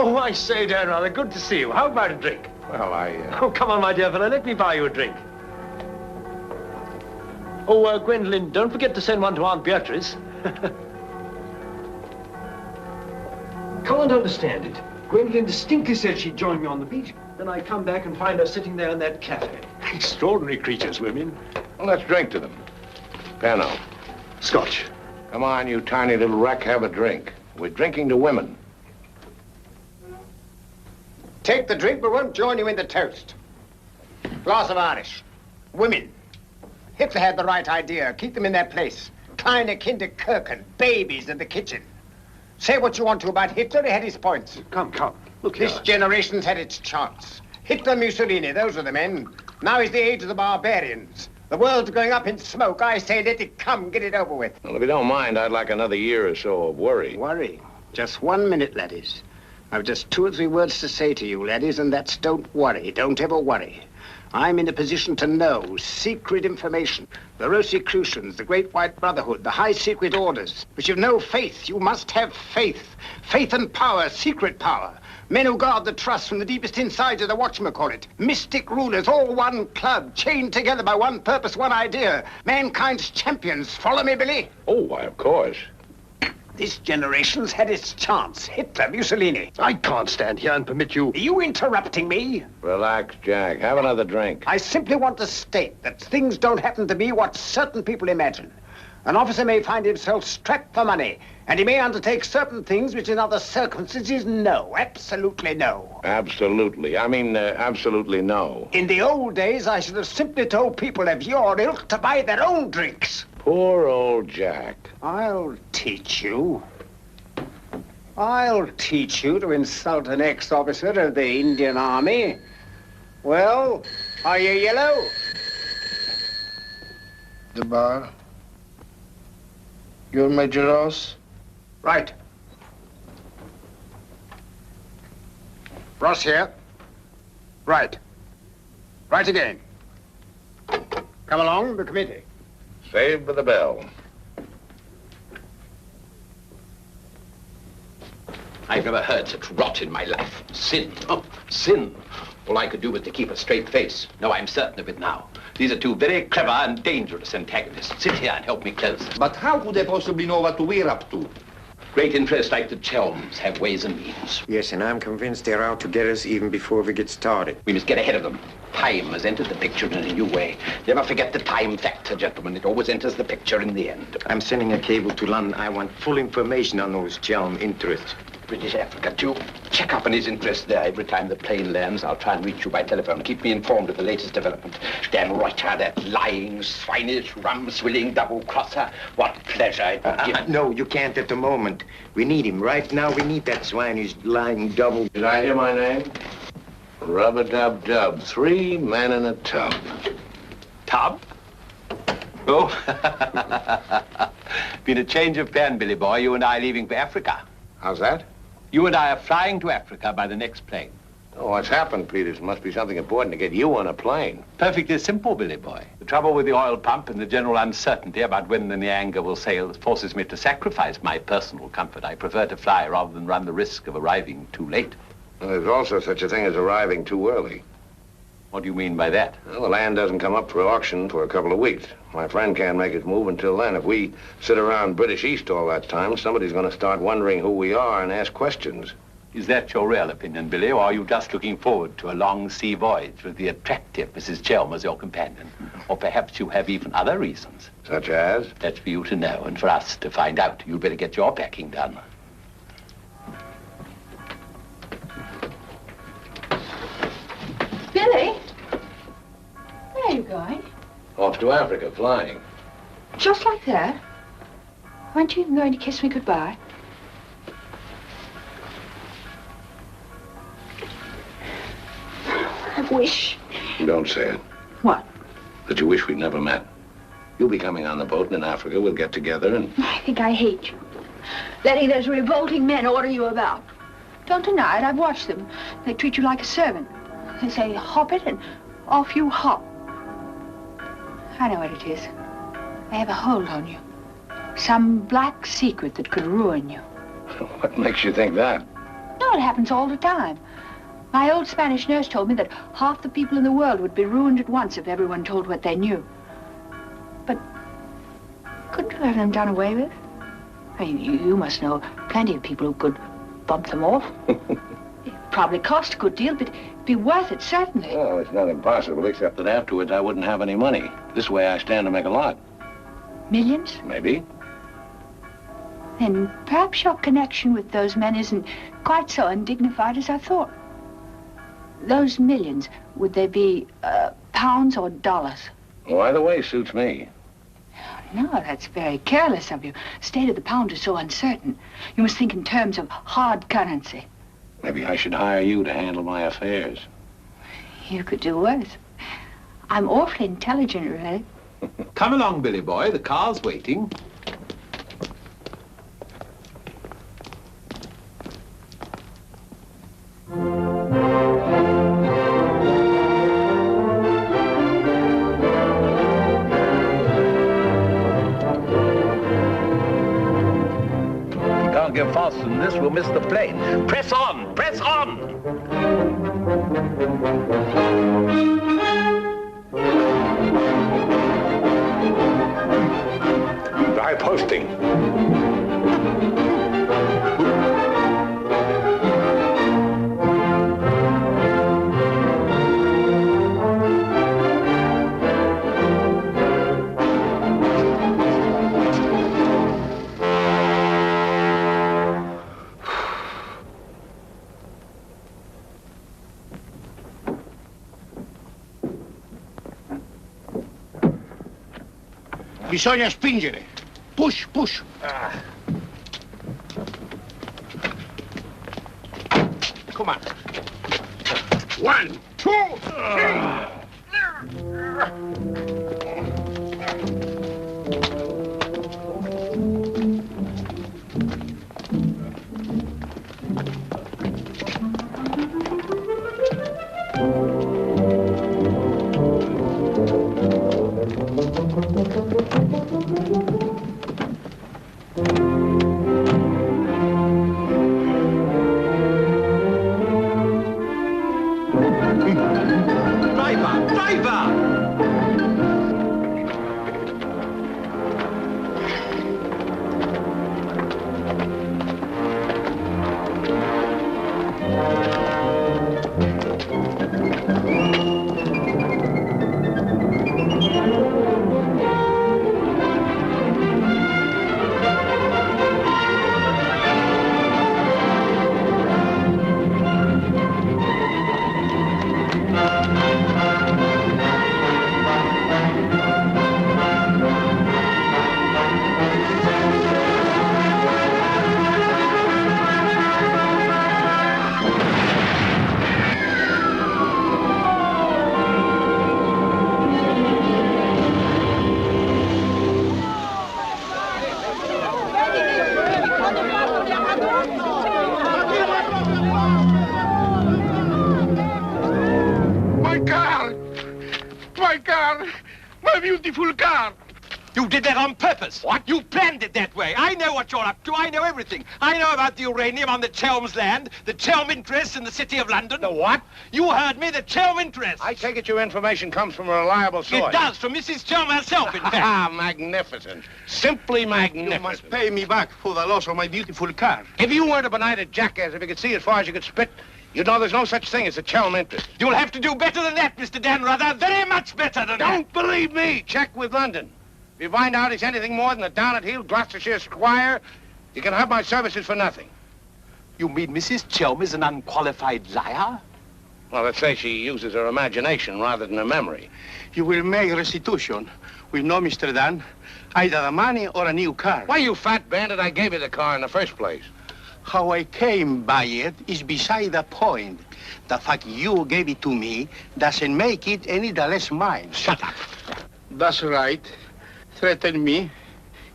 Speaker 11: Oh, I say, Dan, rather good to see you. How about a drink?
Speaker 2: Well,
Speaker 11: Oh, come on, my dear fellow. Let me buy you a drink. Oh, Gwendolyn, don't forget to send one to Aunt Beatrice.
Speaker 7: Can't understand it. Gwendolyn distinctly said she'd join me on the beach. Then I come back and find her sitting there in that cafe.
Speaker 11: Extraordinary creatures, women.
Speaker 2: Well, let's drink to them. Pano.
Speaker 7: Scotch.
Speaker 2: Come on, you tiny little wreck, have a drink. We're drinking to women.
Speaker 10: Take the drink, but won't join you in the toast. Glass of Irish. Women. Hitler had the right idea. Keep them in their place. Kleine Kinderkirchen, babies in the kitchen. Say what you want to about Hitler, he had his points.
Speaker 7: Come. Look here.
Speaker 10: This generation's had its chance. Hitler, Mussolini, those are the men. Now is the age of the barbarians. The world's going up in smoke. I say let it come, get it over with.
Speaker 2: Well, if you don't mind, I'd like another year or so of worry.
Speaker 10: Worry? Just 1 minute, laddies. I've just 2 or 3 words to say to you, laddies, and that's don't worry. Don't ever worry. I'm in a position to know secret information. The Rosicrucians, the Great White Brotherhood, the high secret orders. But you've no faith. You must have faith. Faith and power, secret power. Men who guard the trust from the deepest insides of the whatchamacallit. Mystic rulers, all one club, chained together by one purpose, one idea. Mankind's champions. Follow me, Billy?
Speaker 2: Oh, why, of course.
Speaker 10: This generation's had its chance. Hitler, Mussolini.
Speaker 7: I can't stand here and permit you...
Speaker 10: Are you interrupting me?
Speaker 2: Relax, Jack. Have another drink.
Speaker 10: I simply want to state that things don't happen to be what certain people imagine. An officer may find himself strapped for money, and he may undertake certain things which in other circumstances, no, absolutely no.
Speaker 2: Absolutely. I mean, absolutely no.
Speaker 10: In the old days, I should have simply told people of your ilk to buy their own drinks.
Speaker 2: Poor old Jack.
Speaker 10: I'll teach you. I'll teach you to insult an ex-officer of the Indian Army. Well, are you yellow?
Speaker 8: The bar. You're Major Ross?
Speaker 10: Right. Ross here. Right. Right again. Come along, the committee.
Speaker 2: Saved by the bell.
Speaker 1: I've never heard such rot in my life. Sin. Oh, sin. All I could do was to keep a straight face. No, I'm certain of it now. These are 2 very clever and dangerous antagonists. Sit here and help me close.
Speaker 9: But how could they possibly know what we're up to?
Speaker 1: Great interests like the Chelms have ways and means.
Speaker 6: Yes, and I'm convinced they're out to get us even before we get started.
Speaker 1: We must get ahead of them. Time has entered the picture in a new way. Never forget the time factor, gentlemen. It always enters the picture in the end.
Speaker 6: I'm sending a cable to London. I want full information on those Chelm interests.
Speaker 1: British Africa, too. Check up on his interest there. Every time the plane lands, I'll try and reach you by telephone. Keep me informed of the latest development. Dan Reuter, that lying, swinish, rum-swilling double-crosser. What pleasure it would give.
Speaker 6: No, you can't at the moment. We need him. Right now, we need that swine who's lying double.
Speaker 2: Did I hear my name? Rub-a-dub-dub. 3 men in a tub.
Speaker 1: Tub? Oh. Been a change of plan, Billy boy. You and I leaving for Africa.
Speaker 2: How's that?
Speaker 1: You and I are flying to Africa by the next plane.
Speaker 2: Oh, what's happened, Peters? Must be something important to get you on a plane.
Speaker 1: Perfectly simple, Billy boy. The trouble with the oil pump and the general uncertainty about when the Nyanga will sail forces me to sacrifice my personal comfort. I prefer to fly rather than run the risk of arriving too late.
Speaker 2: Well, there's also such a thing as arriving too early.
Speaker 1: What do you mean by that?
Speaker 2: Well, the land doesn't come up for auction for a couple of weeks. My friend can't make his move until then. If we sit around British East all that time, somebody's going to start wondering who we are and ask questions.
Speaker 1: Is that your real opinion, Billy, or are you just looking forward to a long sea voyage with the attractive Mrs. Chelm as your companion? Or perhaps you have even other reasons.
Speaker 2: Such as?
Speaker 1: That's for you to know and for us to find out. You'd better get your packing done.
Speaker 3: Billy? Where are you going?
Speaker 2: Off to Africa, flying.
Speaker 3: Just like that? Weren't you even going to kiss me goodbye? I wish.
Speaker 2: Don't say it.
Speaker 3: What?
Speaker 2: That you wish we'd never met. You'll be coming on the boat, and in Africa we'll get together and...
Speaker 3: I think I hate you. Letting those revolting men order you about. Don't deny it, I've watched them. They treat you like a servant. They say, hop it, and off you hop. I know what it is. They have a hold on you. Some black secret that could ruin you.
Speaker 2: What makes you think that?
Speaker 3: No, know, it happens all the time. My old Spanish nurse told me that half the people in the world would be ruined at once if everyone told what they knew. But couldn't you have them done away with? I mean, you must know plenty of people who could bump them off. It probably cost a good deal, but it'd be worth it, certainly.
Speaker 2: Well, it's not impossible, except that afterwards I wouldn't have any money. This way I stand to make a lot.
Speaker 3: Millions?
Speaker 2: Maybe.
Speaker 3: Then perhaps your connection with those men isn't quite so undignified as I thought. Those millions, would they be pounds or dollars?
Speaker 2: Well, either way suits me.
Speaker 3: No, that's very careless of you. The state of the pound is so uncertain. You must think in terms of hard currency.
Speaker 2: Maybe I should hire you to handle my affairs.
Speaker 3: You could do worse. I'm awfully intelligent, really.
Speaker 1: Come along, Billy boy. The car's waiting.
Speaker 9: Get faster than this, we'll miss the plane. Press on! Press on!
Speaker 5: Dry posting.
Speaker 10: Bisogna spingere. Push, push. Come on. 1, 2, 3.
Speaker 9: Beautiful car. You did that on purpose. What? You planned it that way. I know what you're up to. I know everything. I know about the uranium on the Chelm's land, the Chelm interests in the City of London.
Speaker 2: The what?
Speaker 9: You heard me, the Chelm interests.
Speaker 2: I take it your information comes from a reliable source.
Speaker 9: It does, from Mrs. Chelm herself, in fact.
Speaker 2: Ah, magnificent. Simply magnificent.
Speaker 10: You must pay me back for the loss of my beautiful car.
Speaker 2: If you weren't a benighted jackass, if you could see as far as you could spit, you'd know there's no such thing as a Chelm interest.
Speaker 9: You'll have to do better than that, Mr. Danrother. Very much better than that.
Speaker 2: Don't believe me. Check with London. If you find out he's anything more than a down-at-heel Gloucestershire squire, you can have my services for nothing.
Speaker 1: You mean Mrs. Chelm is an unqualified liar?
Speaker 2: Well, let's say she uses her imagination rather than her memory.
Speaker 10: You will make restitution. We know, Mr. Dan, either the money or a new car.
Speaker 2: Why, you fat bandit, I gave you the car in the first place.
Speaker 10: How I came by it is beside the point. The fact you gave it to me doesn't make it any the less mine.
Speaker 2: Shut up.
Speaker 10: That's right. Threaten me.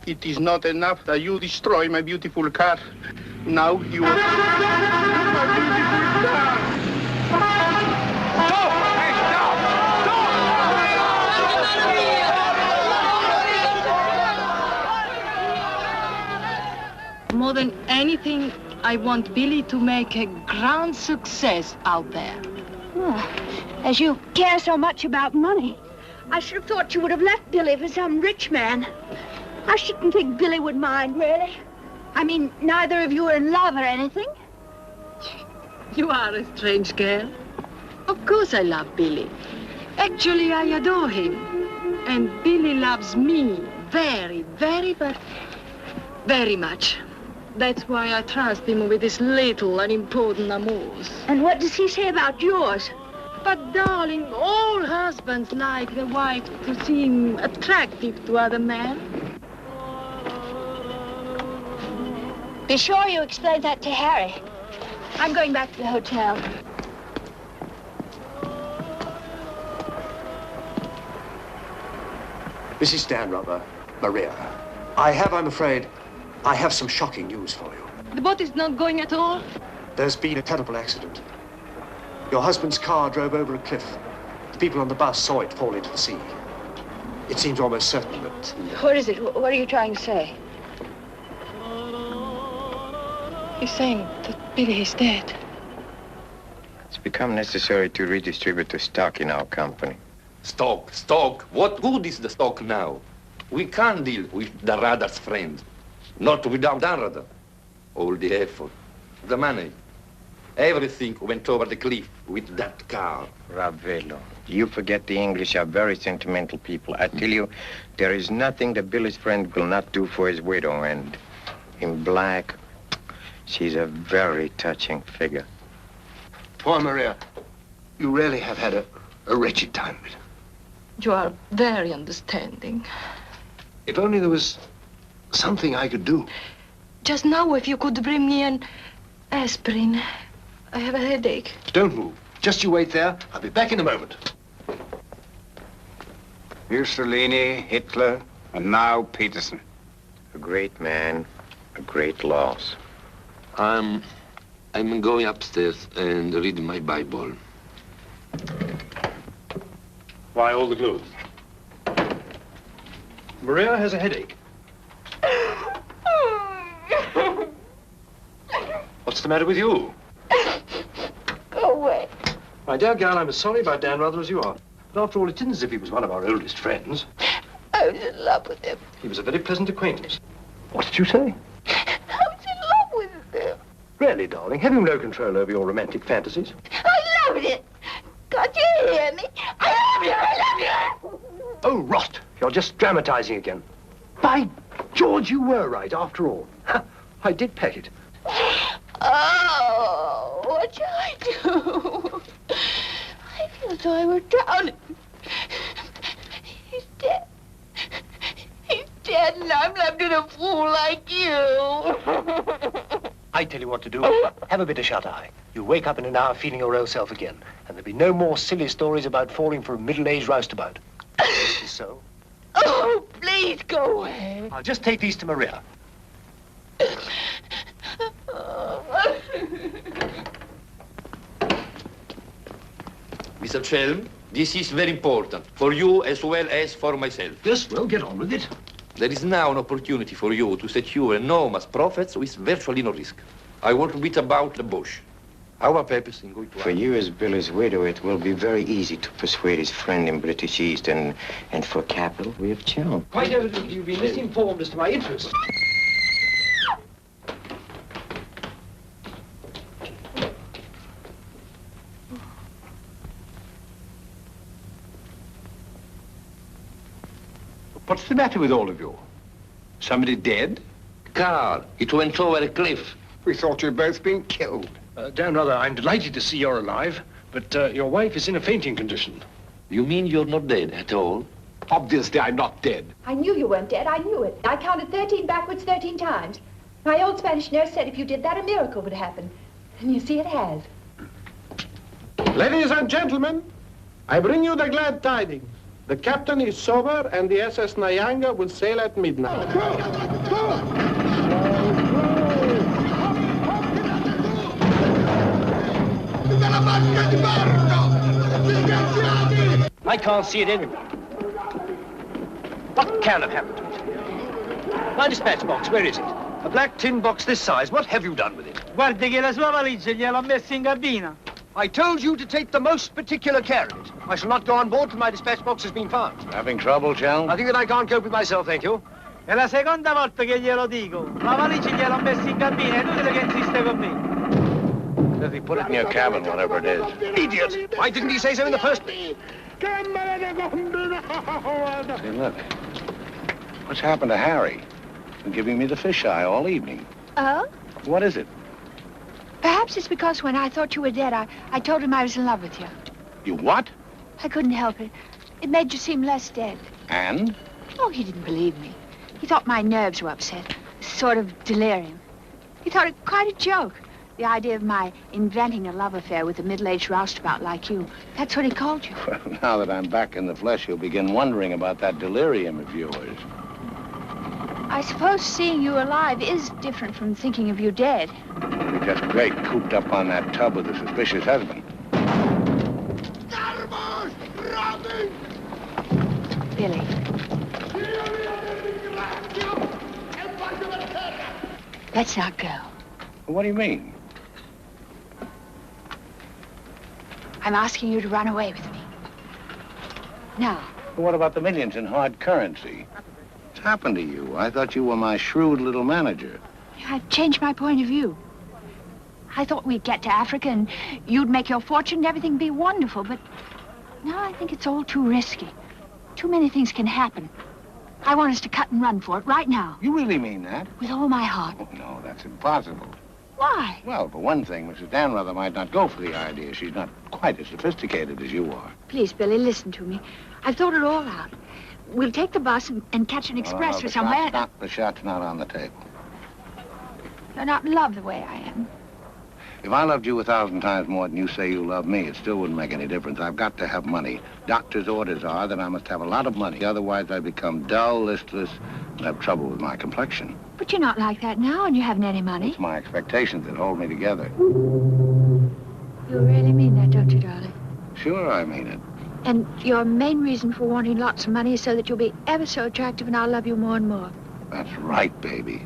Speaker 10: It is not enough that you destroy my beautiful car. Now you... my beautiful car!
Speaker 4: More than anything I want Billy to make a grand success out there.
Speaker 3: Oh, as you care so much about money, I should have thought you would have left Billy for some rich man. I shouldn't think Billy would mind, really. I mean, neither of you are in love or anything.
Speaker 4: You are a strange girl. Of course I love Billy. Actually, I adore him. And Billy loves me very, but very much. That's why I trust him with his little unimportant amours.
Speaker 3: And what does he say about yours?
Speaker 4: But, darling, all husbands like their wife to seem attractive to other men.
Speaker 3: Be sure you explain that to Harry. I'm going back to the hotel.
Speaker 7: Mrs. Stanrubber, Maria, I'm afraid, I have some shocking news for you.
Speaker 4: The boat is not going at all?
Speaker 7: There's been a terrible accident. Your husband's car drove over a cliff. The people on the bus saw it fall into the sea. It seems almost certain that...
Speaker 3: What is it? What are you trying to say?
Speaker 4: He's saying that Billy is dead.
Speaker 6: It's become necessary to redistribute the stock in our company.
Speaker 5: Stock. What good is the stock now? We can't deal with the Radar's friends. Not without Radar. All the effort, the money, everything went over the cliff with that car.
Speaker 6: Ravello, you forget the English are very sentimental people. I tell you, there is nothing that Billy's friend will not do for his widow, and in black, she's a very touching figure.
Speaker 7: Poor Maria, you really have had a wretched time of it.
Speaker 4: You are very understanding.
Speaker 7: If only there was something I could do.
Speaker 4: Just now, if you could bring me an aspirin. I have a headache.
Speaker 7: Don't move. Just you wait there. I'll be back in a moment.
Speaker 12: Mussolini, Hitler, and now Peterson.
Speaker 6: A great man, a great loss.
Speaker 5: I'm going upstairs and reading my Bible.
Speaker 11: Why all the gloom?
Speaker 7: Maria has a headache. What's the matter with you?
Speaker 3: Go away.
Speaker 7: My dear girl, I'm as sorry about Dan Rather as you are. But after all, it isn't as if he was one of our oldest friends.
Speaker 3: I was in love with him.
Speaker 7: He was a very pleasant acquaintance. What did you say?
Speaker 3: I was in love with him.
Speaker 7: Really, darling, have you no control over your romantic fantasies?
Speaker 3: I loved it. Can't you hear me? I love you.
Speaker 7: Oh, rot. You're just dramatizing again. By George, you were right, after all. I did peck it.
Speaker 3: Oh, what shall I do? I feel as though I were drowning. He's dead. He's dead, and I'm left in a fool like you.
Speaker 7: I tell you what to do. Have a bit of shut-eye. You wake up in an hour feeling your old self again, and there'll be no more silly stories about falling for a middle-aged roustabout. This is so.
Speaker 3: Oh, please go away.
Speaker 7: I'll just take these to Maria.
Speaker 5: Mr. Chelm, this is very important, for you as well as for myself.
Speaker 7: Yes, well, get on with it.
Speaker 5: There is now an opportunity for you to secure enormous profits with virtually no risk. I want to beat about the bush. How are papers going to...
Speaker 6: For you as Billy's widow, it will be very easy to persuade his friend in British East, and for capital, we have Chelm.
Speaker 7: Quite evidently, you've been misinformed as to my interests. What's the matter with all of you? Somebody dead?
Speaker 5: Car, it went over a cliff.
Speaker 12: We thought you'd both been killed.
Speaker 7: Dan Rather, I'm delighted to see you're alive, but your wife is in a fainting condition.
Speaker 5: You mean you're not dead at all?
Speaker 7: Obviously, I'm not dead.
Speaker 3: I knew you weren't dead. I knew it. I counted 13 backwards 13 times. My old Spanish nurse said if you did that, a miracle would happen. And you see, it has.
Speaker 8: Ladies and gentlemen, I bring you the glad tidings. The captain is sober, and the SS Nyanga will sail at midnight.
Speaker 7: I can't see it anywhere. What can have happened to it? My dispatch box, where is it? A black tin box this size. What have you done with it?
Speaker 13: Guardi che la sua valigia gliel'ho messa in cabina.
Speaker 7: I told you to take the most particular care of it. I shall not go on board till my dispatch box has been found.
Speaker 2: Having trouble, Chelm?
Speaker 7: I think that I can't cope with myself, thank you.
Speaker 13: È la seconda volta che glielo dico. La valigia gliel'ho messa in cabina, è inutile che insiste con me.
Speaker 2: Does he put it in your cabin, whatever it is?
Speaker 7: Idiot! Why didn't he say so in the first place?
Speaker 2: See, look. What's happened to Harry? He's been giving me the fisheye all evening.
Speaker 3: Oh?
Speaker 2: What is it?
Speaker 3: Perhaps it's because when I thought you were dead, I told him I was in love with you.
Speaker 2: You what?
Speaker 3: I couldn't help it. It made you seem less dead.
Speaker 2: And?
Speaker 3: Oh, he didn't believe me. He thought my nerves were upset. Sort of delirium. He thought it quite a joke. The idea of my inventing a love affair with a middle-aged roustabout like you. That's what he called you.
Speaker 2: Well, now that I'm back in the flesh, you'll begin wondering about that delirium of yours.
Speaker 3: I suppose seeing you alive is different from thinking of you dead.
Speaker 2: You're just great cooped up on that tub with a suspicious husband.
Speaker 3: Billy. Let's not go.
Speaker 2: What do you mean?
Speaker 3: I'm asking you to run away with me. Now.
Speaker 2: What about the millions in hard currency? What's happened to you? I thought you were my shrewd little manager.
Speaker 3: I've changed my point of view. I thought we'd get to Africa and you'd make your fortune and everything be wonderful, but now I think it's all too risky. Too many things can happen. I want us to cut and run for it right now.
Speaker 2: You really mean that?
Speaker 3: With all my heart.
Speaker 2: Oh, no, that's impossible.
Speaker 3: Why?
Speaker 2: Well, for one thing, Mrs. Danrother might not go for the idea. She's not quite as sophisticated as you are.
Speaker 3: Please, Billy, listen to me. I've thought it all out. We'll take the bus and catch an express for somewhere.
Speaker 2: The shot's not on the table.
Speaker 3: You're not in love the way I am.
Speaker 2: If I loved you 1,000 times more than you say you love me, it still wouldn't make any difference. I've got to have money. Doctor's orders are that I must have a lot of money. Otherwise, I become dull, listless, and have trouble with my complexion.
Speaker 3: But you're not like that now, and you haven't any money.
Speaker 2: It's my expectations that hold me together.
Speaker 3: You really mean that, don't you, darling?
Speaker 2: Sure, I mean it.
Speaker 3: And your main reason for wanting lots of money is so that you'll be ever so attractive and I'll love you more and more.
Speaker 2: That's right, baby.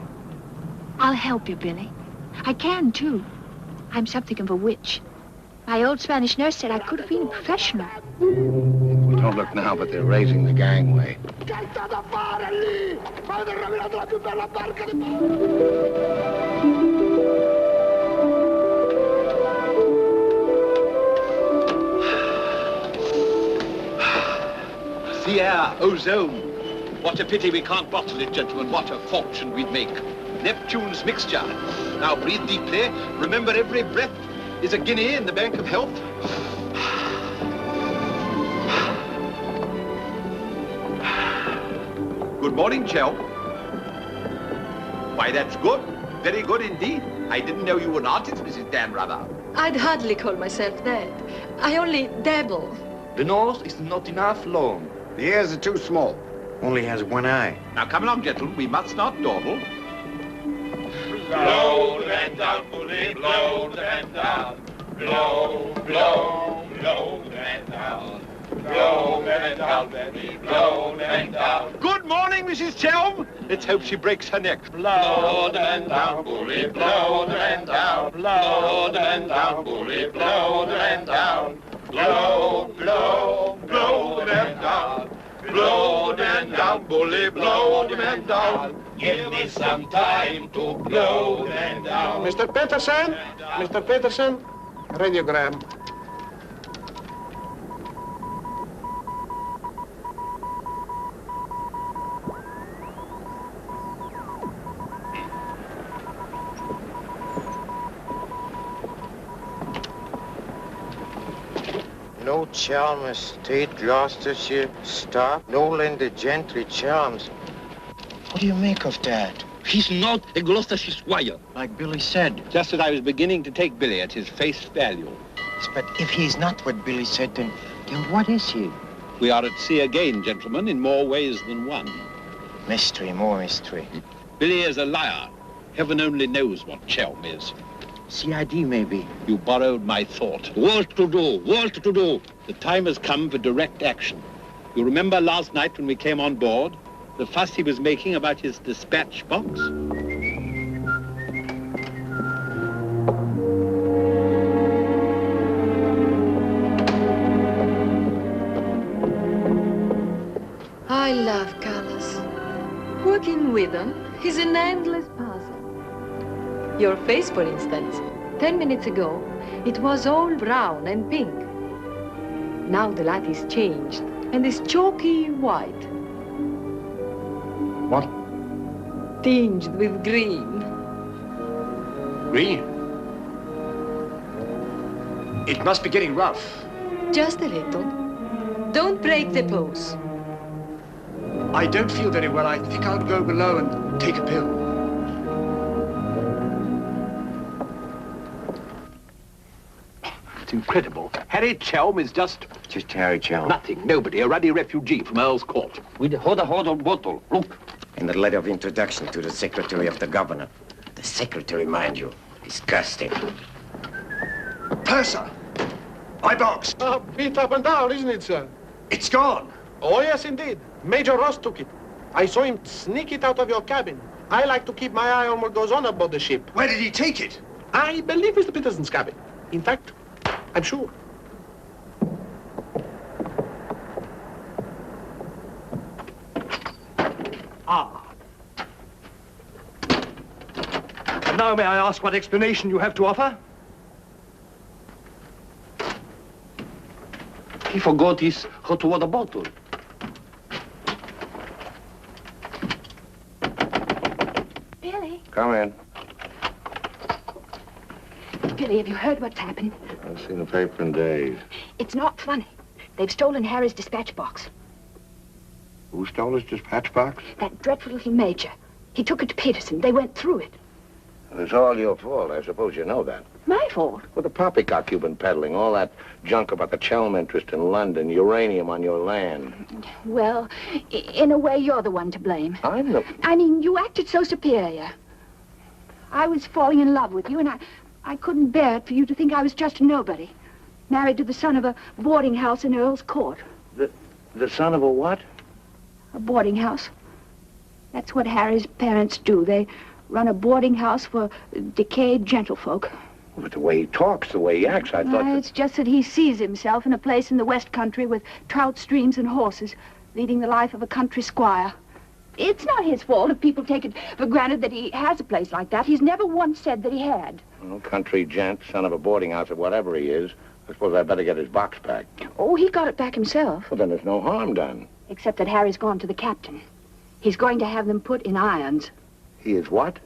Speaker 3: I'll help you, Billy. I can, too. I'm something of a witch. My old Spanish nurse said I could have been a professional.
Speaker 2: Well, don't look now, but they're raising the gangway.
Speaker 1: The air, ozone. What a pity we can't bottle it, gentlemen. What a fortune we'd make. Neptune's mixture. Now breathe deeply. Remember, every breath is a guinea in the bank of health. Good morning, Chel. Why, that's good. Very good indeed. I didn't know you were an artist, Mrs. Danrother.
Speaker 14: I'd hardly call myself that. I only dabble.
Speaker 5: The nose is not enough long.
Speaker 12: The ears are too small. Only has one eye.
Speaker 1: Now, come along, gentlemen. We must not dawdle.
Speaker 15: Blow the man down, bully, blow the man down. Blow, blow, blow the man down. Blow the man down, baby, blow the man down.
Speaker 1: Good morning, Mrs. Chelm. Let's hope she breaks her neck.
Speaker 15: Blow the man down, bully, blow the man down. Blow the man down, bully, blow the man down. Blow, blow, blow the man down. Blow the man down, bully, blow the man down. Give me some time to blow the man down.
Speaker 8: Mr. Peterson? Mr. Peterson? Radiogram.
Speaker 6: No Chalmers State, Gloucestershire, stop. No Linda Gentry Charms. What do you make of that?
Speaker 1: He's not a Gloucestershire squire.
Speaker 6: Like Billy said.
Speaker 1: Just as I was beginning to take Billy at his face value.
Speaker 6: But if he's not what Billy said, then what is he?
Speaker 1: We are at sea again, gentlemen, in more ways than one.
Speaker 6: Mystery, more mystery.
Speaker 1: Billy is a liar. Heaven only knows what Chelm is.
Speaker 6: CID, maybe.
Speaker 1: You borrowed my thought. What to do? What to do? The time has come for direct action. You remember last night when we came on board? The fuss he was making about his dispatch box?
Speaker 14: Poseidon is an endless puzzle. Your face, for instance.
Speaker 4: 10 minutes ago, it was all brown and pink. Now the light is changed and is chalky white.
Speaker 12: What?
Speaker 4: Tinged with green.
Speaker 12: Green? It must be getting rough.
Speaker 14: Just a little. Don't break the pose.
Speaker 12: I don't feel very well. I think I'll go below and take a pill.
Speaker 1: It's incredible. Harry Chelm is just
Speaker 6: Harry Chelm.
Speaker 1: nothing, nobody, a ruddy refugee from Earl's Court.
Speaker 5: With a hot bottle. Look.
Speaker 6: And the letter of introduction to the secretary of the governor. The secretary, mind you. Disgusting.
Speaker 12: Purser! My box!
Speaker 8: Beat up and down, isn't it, sir?
Speaker 12: It's gone.
Speaker 8: Oh, yes, indeed. Major Ross took it. I saw him sneak it out of your cabin. I like to keep my eye on what goes on aboard the ship.
Speaker 12: Where did he take it?
Speaker 8: I believe it's the Peterson's cabin. In fact, I'm sure.
Speaker 12: Ah. And now may I ask what explanation you have to offer?
Speaker 5: He forgot his hot water bottle.
Speaker 3: Billy?
Speaker 2: Come in.
Speaker 3: Billy, have you heard what's happened?
Speaker 2: I've seen the paper in days.
Speaker 3: It's not funny. They've stolen Harry's dispatch box.
Speaker 2: Who stole his dispatch box?
Speaker 3: That dreadful little major. He took it to Peterson. They went through it.
Speaker 2: It's all your fault. I suppose you know that.
Speaker 3: My fault?
Speaker 2: Well, the poppycock you've been peddling, all that junk about the Chelm interest in London, uranium on your land.
Speaker 3: Well, in a way, you're the one to blame.
Speaker 2: I'm the...
Speaker 3: I mean, you acted so superior. I was falling in love with you, and I couldn't bear it for you to think I was just a nobody. Married to the son of a boarding house in Earl's Court.
Speaker 2: The son of a what?
Speaker 3: A boarding house. That's what Harry's parents do. They run a boarding house for decayed gentlefolk.
Speaker 2: But the way he talks, the way he acts, I thought...
Speaker 3: It's just that he sees himself in a place in the West Country with trout streams and horses, leading the life of a country squire. It's not his fault if people take it for granted that he has a place like that. He's never once said that he had.
Speaker 2: Well, country gent, son of a boarding house or whatever he is. I suppose I'd better get his box back.
Speaker 3: Oh, he got it back himself.
Speaker 2: Well, then there's no harm done.
Speaker 3: Except that Harry's gone to the captain. He's going to have them put in irons.
Speaker 2: He is what?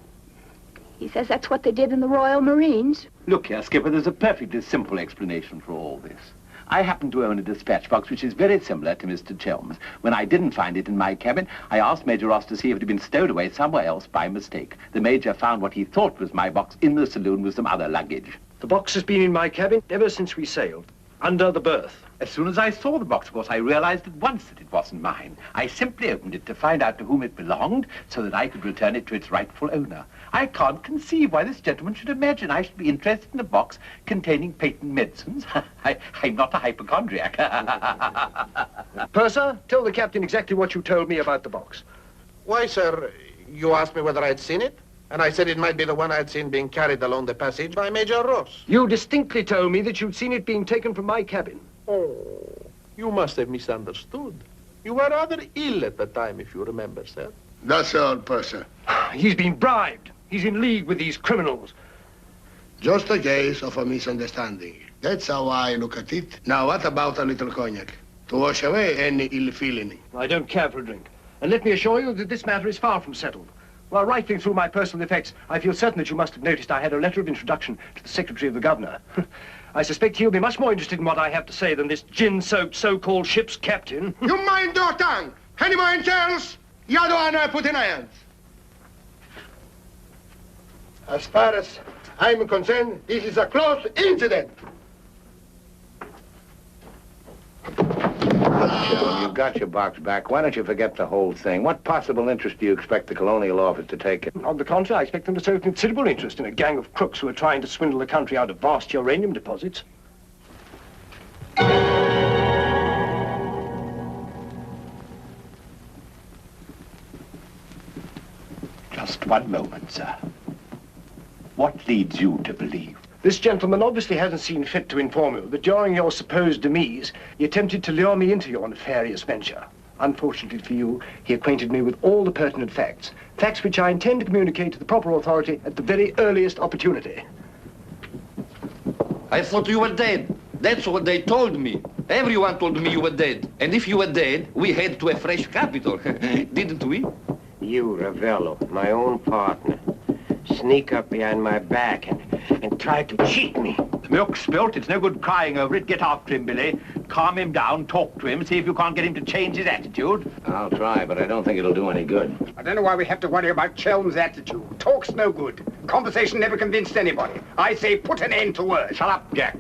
Speaker 3: He says that's what they did in the Royal Marines.
Speaker 1: Look here, Skipper, there's a perfectly simple explanation for all this. I happen to own a dispatch box which is very similar to Mr. Chelm's. When I didn't find it in my cabin, I asked Major Ross to see if it had been stowed away somewhere else by mistake. The Major found what he thought was my box in the saloon with some other luggage.
Speaker 12: The box has been in my cabin ever since we sailed, under the berth.
Speaker 1: As soon as I saw the box, of course, I realized at once that it wasn't mine. I simply opened it to find out to whom it belonged so that I could return it to its rightful owner. I can't conceive why this gentleman should imagine I should be interested in a box containing patent medicines. I'm not a hypochondriac.
Speaker 12: Purser, tell the captain exactly what you told me about the box.
Speaker 8: Why, sir, you asked me whether I'd seen it, and I said it might be the one I'd seen being carried along the passage by Major Ross.
Speaker 12: You distinctly told me that you'd seen it being taken from my cabin.
Speaker 8: Oh, you must have misunderstood. You were rather ill at the time, if you remember, sir.
Speaker 16: That's all, Purser.
Speaker 12: He's been bribed. He's in league with these criminals.
Speaker 16: Just a case of a misunderstanding. That's how I look at it. Now, what about a little cognac? To wash away any ill feeling.
Speaker 12: I don't care for a drink. And let me assure you that this matter is far from settled. While rifling through my personal effects, I feel certain that you must have noticed I had a letter of introduction to the Secretary of the Governor. I suspect he'll be much more interested in what I have to say than this gin-soaked so-called ship's captain.
Speaker 16: You mind your tongue! Any more entails? The other one I put in irons. As far as I'm concerned, this is a close incident.
Speaker 2: Chelm, you got your box back. Why don't you forget the whole thing? What possible interest do you expect the Colonial Office to take in?
Speaker 12: On the contrary, I expect them to show considerable interest in a gang of crooks who are trying to swindle the country out of vast uranium deposits.
Speaker 1: Just one moment, sir. What leads you to believe?
Speaker 12: This gentleman obviously hasn't seen fit to inform you that during your supposed demise, he attempted to lure me into your nefarious venture. Unfortunately for you, he acquainted me with all the pertinent facts. Facts which I intend to communicate to the proper authority at the very earliest opportunity.
Speaker 5: I thought you were dead. That's what they told me. Everyone told me you were dead. And if you were dead, we head to a fresh capital. Didn't we?
Speaker 6: You, Ravello, my own partner, sneak up behind my back and try to cheat me.
Speaker 9: The milk's spilt. It's no good crying over it. Get after him, Billy. Calm him down, talk to him, see if you can't get him to change his attitude.
Speaker 2: I'll try, but I don't think it'll do any good.
Speaker 17: I don't know why we have to worry about Chelm's attitude. Talk's no good. Conversation never convinced anybody. I say put an end to words.
Speaker 9: Shut up, Jack.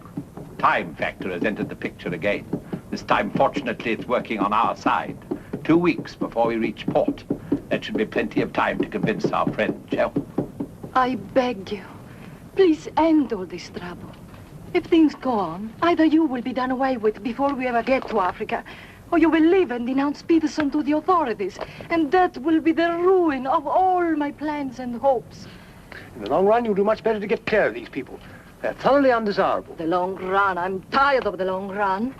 Speaker 9: Time factor has entered the picture again. This time, fortunately, it's working on our side. 2 weeks before we reach port. That should be plenty of time to convince our friend, Chelm.
Speaker 4: I beg you, please end all this trouble. If things go on, either you will be done away with before we ever get to Africa, or you will leave and denounce Peterson to the authorities, and that will be the ruin of all my plans and hopes.
Speaker 12: In the long run, you'll do much better to get clear of these people. They're thoroughly undesirable.
Speaker 4: The long run. I'm tired of the long run.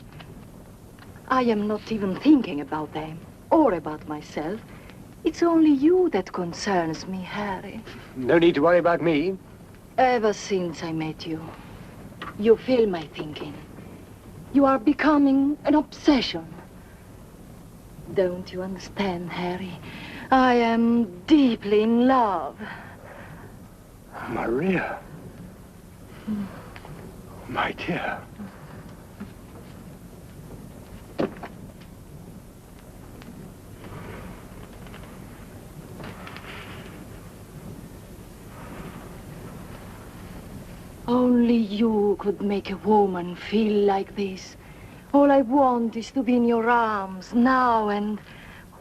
Speaker 4: I am not even thinking about them or about myself. It's only you that concerns me, Harry.
Speaker 12: No need to worry about me.
Speaker 4: Ever since I met you, you fill my thinking. You are becoming an obsession. Don't you understand, Harry? I am deeply in love.
Speaker 12: Maria. My dear.
Speaker 4: Only you could make a woman feel like this. All I want is to be in your arms, now and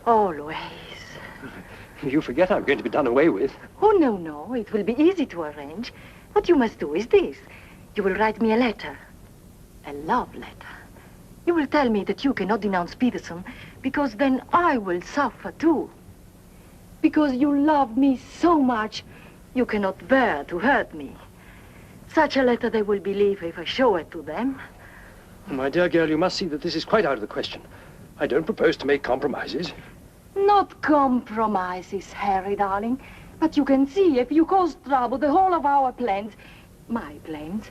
Speaker 4: always.
Speaker 12: You forget I'm going to be done away with.
Speaker 4: Oh, no, no. It will be easy to arrange. What you must do is this. You will write me a letter. A love letter. You will tell me that you cannot denounce Peterson, because then I will suffer too. Because you love me so much, you cannot bear to hurt me. Such a letter they will believe if I show it to them.
Speaker 12: My dear girl, you must see that this is quite out of the question. I don't propose to make compromises.
Speaker 4: Not compromises, Harry, darling. But you can see, if you cause trouble, the whole of our plans, my plans,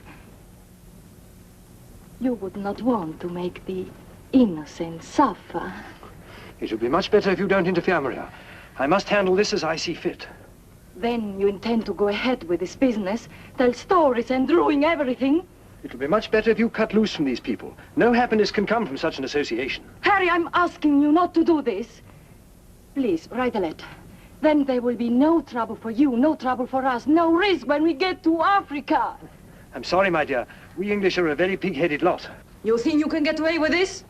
Speaker 4: you would not want to make the innocent suffer.
Speaker 12: It would be much better if you don't interfere, Maria. I must handle this as I see fit.
Speaker 4: Then you intend to go ahead with this business, tell stories and ruin everything?
Speaker 12: It would be much better if you cut loose from these people. No happiness can come from such an association.
Speaker 4: Harry, I'm asking you not to do this. Please, write a letter. Then there will be no trouble for you, no trouble for us, no risk when we get to Africa.
Speaker 12: I'm sorry, my dear. We English are a very pig-headed lot.
Speaker 14: You think you can get away with this?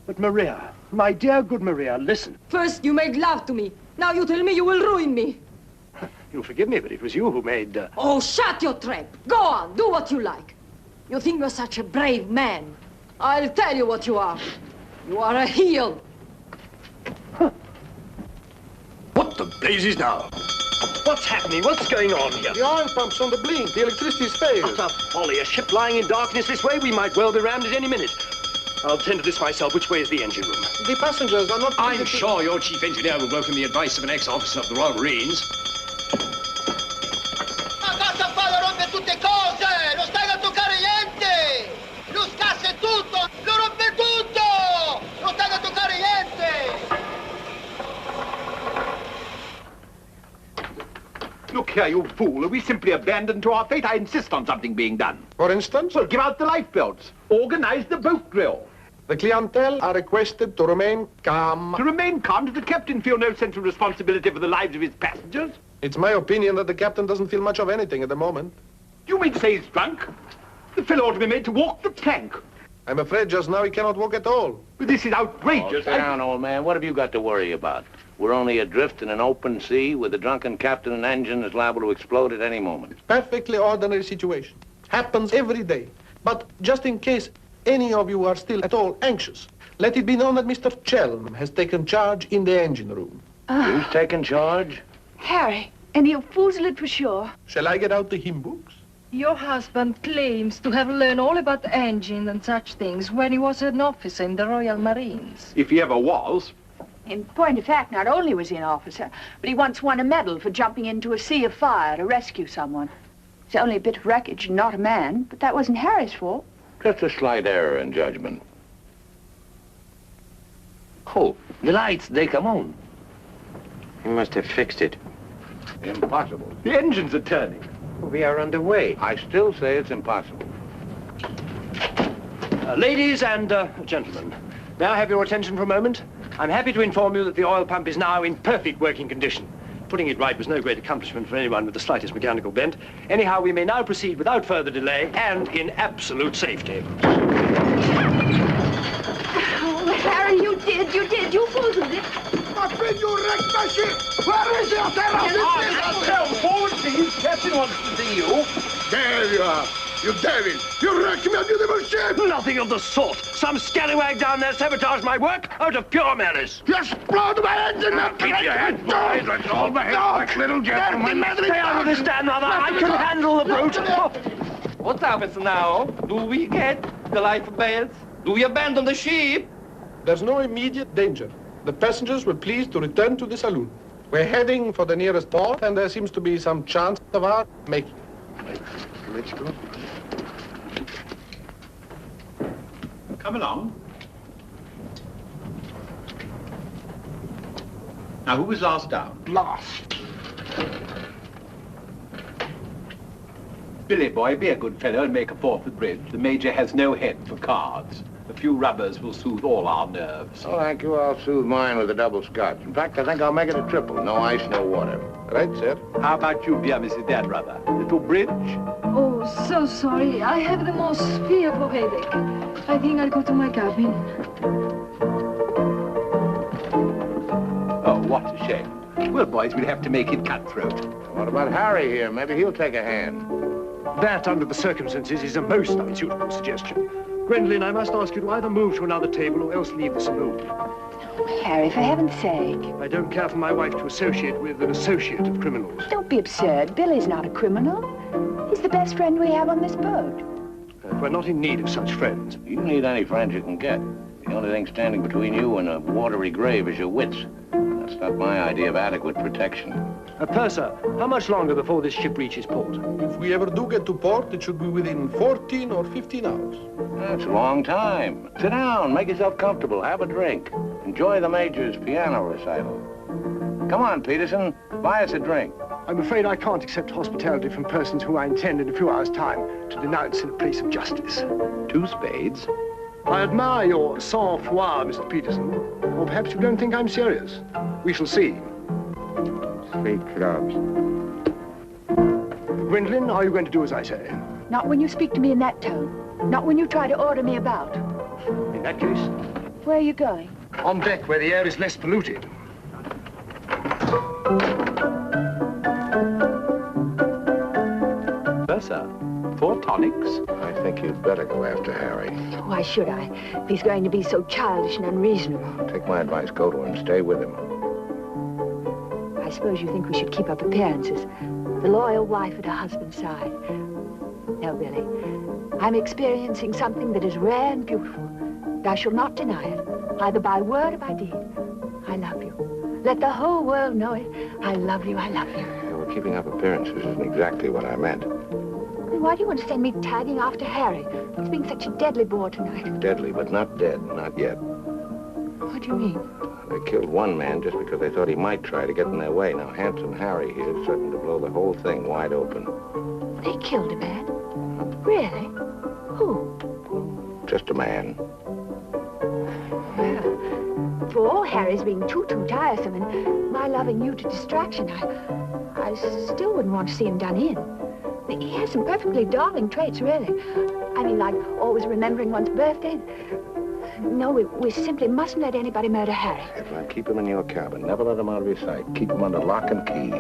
Speaker 12: But Maria, my dear good Maria, listen.
Speaker 14: First you made love to me. Now you tell me you will ruin me.
Speaker 12: You'll forgive me, but it was you who made...
Speaker 14: Oh, shut your trap. Go on, do what you like. You think you're such a brave man. I'll tell you what you are. You are a heel.
Speaker 12: What the blazes now? What's happening? What's going on here?
Speaker 8: The oil pump's on the blink. The electricity's failed.
Speaker 12: Utter folly. A ship lying in darkness this way, we might well be rammed at any minute. I'll tend to this myself. Which way is the engine room?
Speaker 8: The passengers are not...
Speaker 18: I'm sure your chief engineer will welcome the advice of an ex-officer of the Royal Marines.
Speaker 9: Look here, you fool. Are we simply abandoned to our fate? I insist on something being done.
Speaker 8: For instance?
Speaker 9: Well, give out the lifebelts. Organize the boat drill.
Speaker 8: The clientele are requested to remain calm.
Speaker 9: To remain calm? Does the captain feel no sense of responsibility for the lives of his passengers?
Speaker 8: It's my opinion that the captain doesn't feel much of anything at the moment.
Speaker 9: You mean to say he's drunk? The fellow ought to be made to walk the plank.
Speaker 8: I'm afraid just now he cannot walk at all.
Speaker 9: But this is outrageous.
Speaker 2: Oh, sit down, old man. What have you got to worry about? We're only adrift in an open sea with a drunken captain and engine that's liable to explode at any moment.
Speaker 8: Perfectly ordinary situation. Happens every day. But just in case any of you are still at all anxious, let it be known that Mr. Chelm has taken charge in the engine room.
Speaker 2: Who's taken charge?
Speaker 3: Harry, and you foozle it for sure.
Speaker 8: Shall I get out the hymn books?
Speaker 4: Your husband claims to have learned all about engines and such things when he was an officer in the Royal Marines.
Speaker 9: If he ever was.
Speaker 3: In point of fact, not only was he an officer, but he once won a medal for jumping into a sea of fire to rescue someone. It's only a bit of wreckage and not a man, but that wasn't Harry's fault.
Speaker 2: Just a slight error in judgment.
Speaker 5: Oh, the lights, they come on.
Speaker 6: He must have fixed it.
Speaker 2: Impossible.
Speaker 12: The engines are turning.
Speaker 6: We are underway.
Speaker 2: I still say it's impossible.
Speaker 12: Ladies and gentlemen, may I have your attention for a moment? I'm happy to inform you that the oil pump is now in perfect working condition. Putting it right was no great accomplishment for anyone with the slightest mechanical bent. Anyhow, we may now proceed without further delay and in absolute safety.
Speaker 3: Oh, Harry, you did. You fooled it.
Speaker 16: But you wrecked my ship! Where is your terror?
Speaker 9: Forward, please. Captain wants to see you.
Speaker 16: There you are. You devil! You wrecked my beautiful ship!
Speaker 12: Nothing of the sort. Some scallywag down there sabotaged my work out of pure malice.
Speaker 16: You explode my engine!
Speaker 2: Keep your hands behind. Let's all behave like little gentlemen.
Speaker 12: Stay out of this, Dan, rather. I can handle the brute.
Speaker 5: What happens now? Do we get the lifebelts? Do we abandon the ship?
Speaker 8: There's no immediate danger. The passengers were pleased to return to the saloon. We're heading for the nearest port, and there seems to be some chance of our making it.
Speaker 16: Let's go.
Speaker 1: Come along. Now, who was last down?
Speaker 16: Last.
Speaker 1: Billy boy, be a good fellow and make a fourth at bridge. The Major has no head for cards. A few rubbers will soothe all our nerves.
Speaker 2: Oh, thank you. I'll soothe mine with a double scotch. In fact, I think I'll make it a triple. No ice, no water.
Speaker 1: Right, sir. How about you, dear Mrs. Dadrubber? Little bridge?
Speaker 4: Oh, so sorry. I have the most fearful headache. I think I'll go to my cabin.
Speaker 1: Oh, what a shame. Well, boys, we'll have to make it cutthroat.
Speaker 2: What about Harry here? Maybe he'll take a hand.
Speaker 12: That, under the circumstances, is a most unsuitable suggestion. Gwendolen, I must ask you to either move to another table or else leave the saloon.
Speaker 3: Harry, for heaven's sake.
Speaker 12: I don't care for my wife to associate with an associate of criminals.
Speaker 3: Don't be absurd. Billy's not a criminal. He's the best friend we have on this boat.
Speaker 12: We're not in need of such friends.
Speaker 2: You need any friends you can get. The only thing standing between you and a watery grave is your wits. That's not my idea of adequate protection.
Speaker 12: Purser, how much longer before this ship reaches port?
Speaker 8: If we ever do get to port, it should be within 14 or 15 hours.
Speaker 2: That's a long time. Sit down, make yourself comfortable, have a drink. Enjoy the Major's piano recital. Come on, Peterson, buy us a drink.
Speaker 12: I'm afraid I can't accept hospitality from persons who I intend in a few hours' time to denounce in a place of justice.
Speaker 1: 2 spades.
Speaker 12: I admire your sang-froid, Mr. Peterson. Or perhaps you don't think I'm serious. We shall see.
Speaker 6: 3 clubs.
Speaker 12: Gwendolen, are you going to do as I say?
Speaker 3: Not when you speak to me in that tone. Not when you try to order me about.
Speaker 12: In that case?
Speaker 3: Where are you going?
Speaker 12: On deck, where the air is less polluted.
Speaker 1: Sir, 4 tonics.
Speaker 2: I think you'd better go after Harry.
Speaker 3: Why should I? If he's going to be so childish and unreasonable.
Speaker 2: Take my advice, go to him, stay with him.
Speaker 3: I suppose you think we should keep up appearances. The loyal wife at her husband's side. No, Billy. I'm experiencing something that is rare and beautiful. And I shall not deny it, either by word or by deed. I love you. Let the whole world know it. I love you, I love you.
Speaker 2: Yeah, well, keeping up appearances isn't exactly what I meant.
Speaker 3: Then why do you want to send me tagging after Harry? He's being such a deadly bore tonight.
Speaker 2: Deadly, but not dead, not yet.
Speaker 3: What do you mean?
Speaker 2: They killed one man just because they thought he might try to get in their way. Now, handsome Harry here is certain to blow the whole thing wide open.
Speaker 3: They killed a man? Really? Who?
Speaker 2: Just a man.
Speaker 3: Well, for all Harry's being too tiresome and my loving you to distraction, I still wouldn't want to see him done in. He has some perfectly darling traits, really. I mean, like always remembering one's birthday. No, we simply mustn't let anybody murder Harry.
Speaker 2: If I keep him in your cabin, never let him out of your sight. Keep him under lock and key.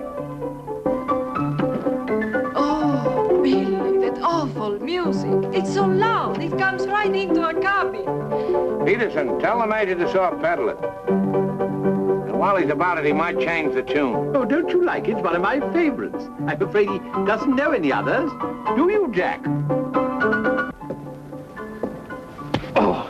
Speaker 14: Oh, Billy, that awful music. It's so loud. It comes right into our cabin.
Speaker 2: Peterson, tell the Major to soft pedal it. And while he's about it, he might change the tune.
Speaker 1: Oh, don't you like it? It's one of my favorites. I'm afraid he doesn't know any others. Do you, Jack? Oh.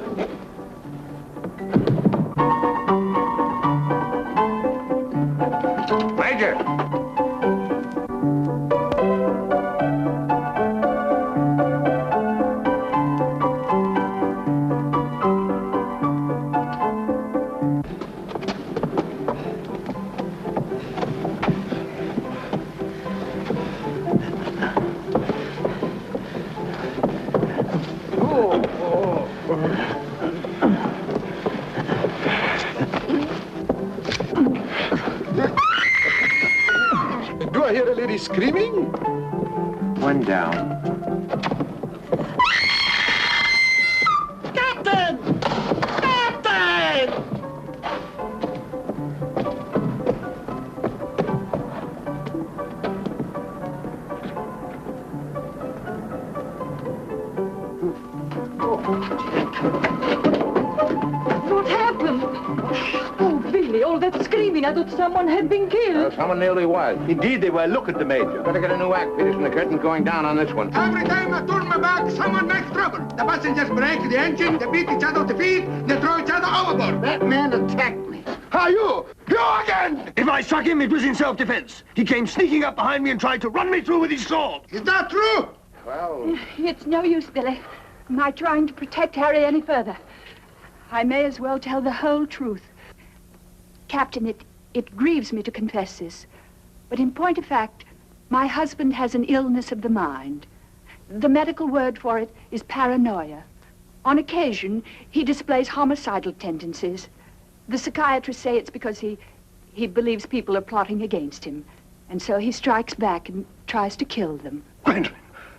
Speaker 2: One down.
Speaker 13: Captain! Captain!
Speaker 4: What happened? Oh, Billy, all that screaming. I thought someone had been killed.
Speaker 2: Someone nearly was. Indeed they were. Look at the Major. Better get a new act finished and the curtain's going down on this one.
Speaker 16: Every time I turn my back, someone makes trouble. The passengers break the engine, they beat each other to feet, they throw each other overboard.
Speaker 12: That man attacked me.
Speaker 16: How you? You again!
Speaker 12: If I struck him, it was in self-defense. He came sneaking up behind me and tried to run me through with his sword.
Speaker 16: Is that true?
Speaker 2: Well...
Speaker 3: It's no use, Billy. My trying to protect Harry any further. I may as well tell the whole truth. Captain, it grieves me to confess this, but in point of fact, my husband has an illness of the mind. The medical word for it is paranoia. On occasion, he displays homicidal tendencies. The psychiatrists say it's because he believes people are plotting against him, and so he strikes back and tries to kill them.
Speaker 12: Gwendolyn,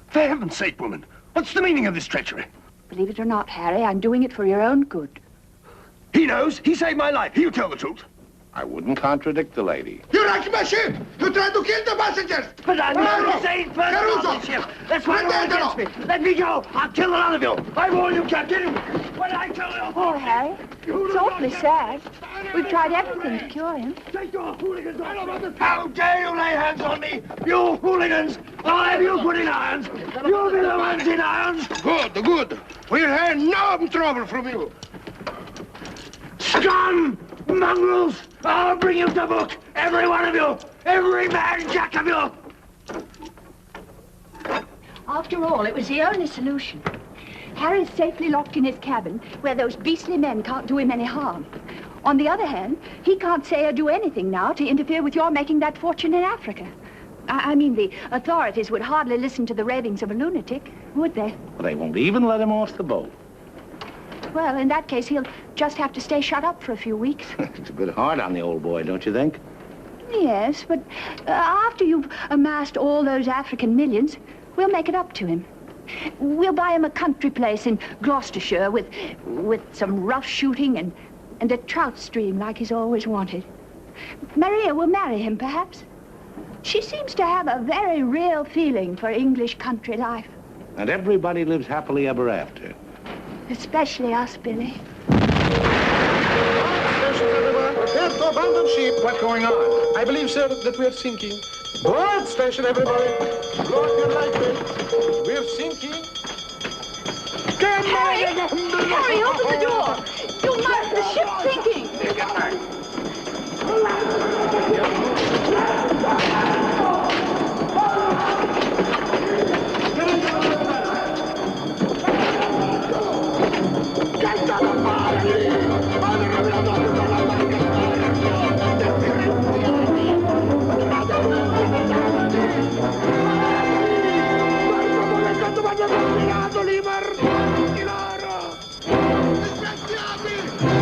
Speaker 12: for heaven's sake, woman, what's the meaning of this treachery?
Speaker 3: Believe it or not, Harry, I'm doing it for your own good.
Speaker 12: He knows. He saved my life. He'll tell the truth.
Speaker 2: I wouldn't contradict the lady.
Speaker 16: You wrecked my ship! You tried to kill the passengers!
Speaker 12: But I'm not a sane person on this ship. That's why you're against me. Let me go. I'll kill the lot of you. I warn you, Captain. When I tell you...
Speaker 3: Poor Harry. It's awfully sad. We've tried everything to cure him.
Speaker 12: Take your hooligans off. How dare you lay hands on me? You hooligans! I'll have you put in irons. You'll be the ones in irons.
Speaker 16: Good, good. We'll have no trouble from you.
Speaker 12: Scum! Mongrels! I'll bring you to book! Every one of you! Every man jack of you!
Speaker 3: After all, it was the only solution. Harry's safely locked in his cabin, where those beastly men can't do him any harm. On the other hand, he can't say or do anything now to interfere with your making that fortune in Africa. I mean, the authorities would hardly listen to the ravings of a lunatic, would they?
Speaker 2: Well, they won't even let him off the boat.
Speaker 3: Well, in that case, he'll just have to stay shut up for a few weeks.
Speaker 2: It's a bit hard on the old boy, don't you think?
Speaker 3: Yes, but after you've amassed all those African millions, we'll make it up to him. We'll buy him a country place in Gloucestershire with some rough shooting and a trout stream like he's always wanted. Maria will marry him, perhaps. She seems to have a very real feeling for English country life.
Speaker 2: And everybody lives happily ever after.
Speaker 3: Especially us, Billy.
Speaker 8: Attention, everyone. Prepare to abandon ship. What's going on? I believe, sir, that we are sinking. Board station, everybody. Blow up your life belts. We're sinking.
Speaker 3: Harry! Harry, open the door! You must! The ship's sinking!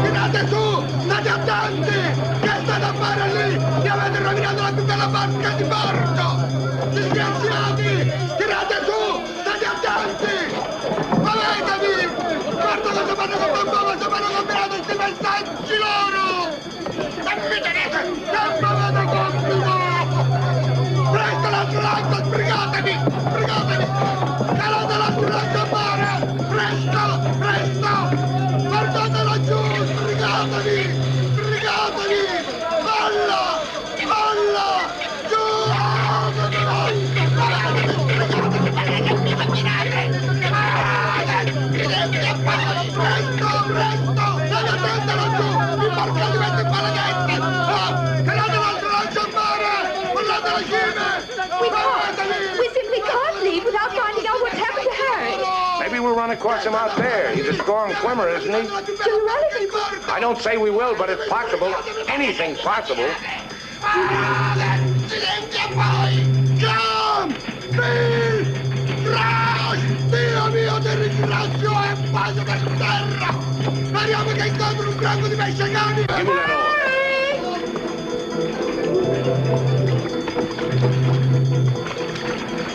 Speaker 16: Tirate su! State attenti! Che state a fare lì? Mi avete rovinato la più bella barca di porto! Disgraziati! Tirate su! State attenti! Muovetevi! Guarda cosa fanno con Bambò, cosa fanno combinato questi messaggi loro! E mi tenete! Che m'avete complicato! Presto l'altro lato, sbrigatevi! Sbrigatevi! Calate l'altro lato a mare! Presto! Presto! Guardate laggiù! Sbrigatevi! Sbrigatevi! Palla! Palla! Giù! Presto! Presto! State attenti laggiù! Il barco diventa maledette! Calate l'altro lancio a mare! Guardate la cime!
Speaker 3: We simply can't leave without finding out what's happened to Harry.
Speaker 2: Maybe we'll run across him out there. He's a strong swimmer, isn't he?
Speaker 3: Do you really think...
Speaker 2: I don't say we will, but it's possible. Anything's possible.
Speaker 16: Silenzio poi! Jump! Bill! Crash! Dio mio, ti ringrazio e passo per terra! Speriamo che incontro un branco di pesce cani!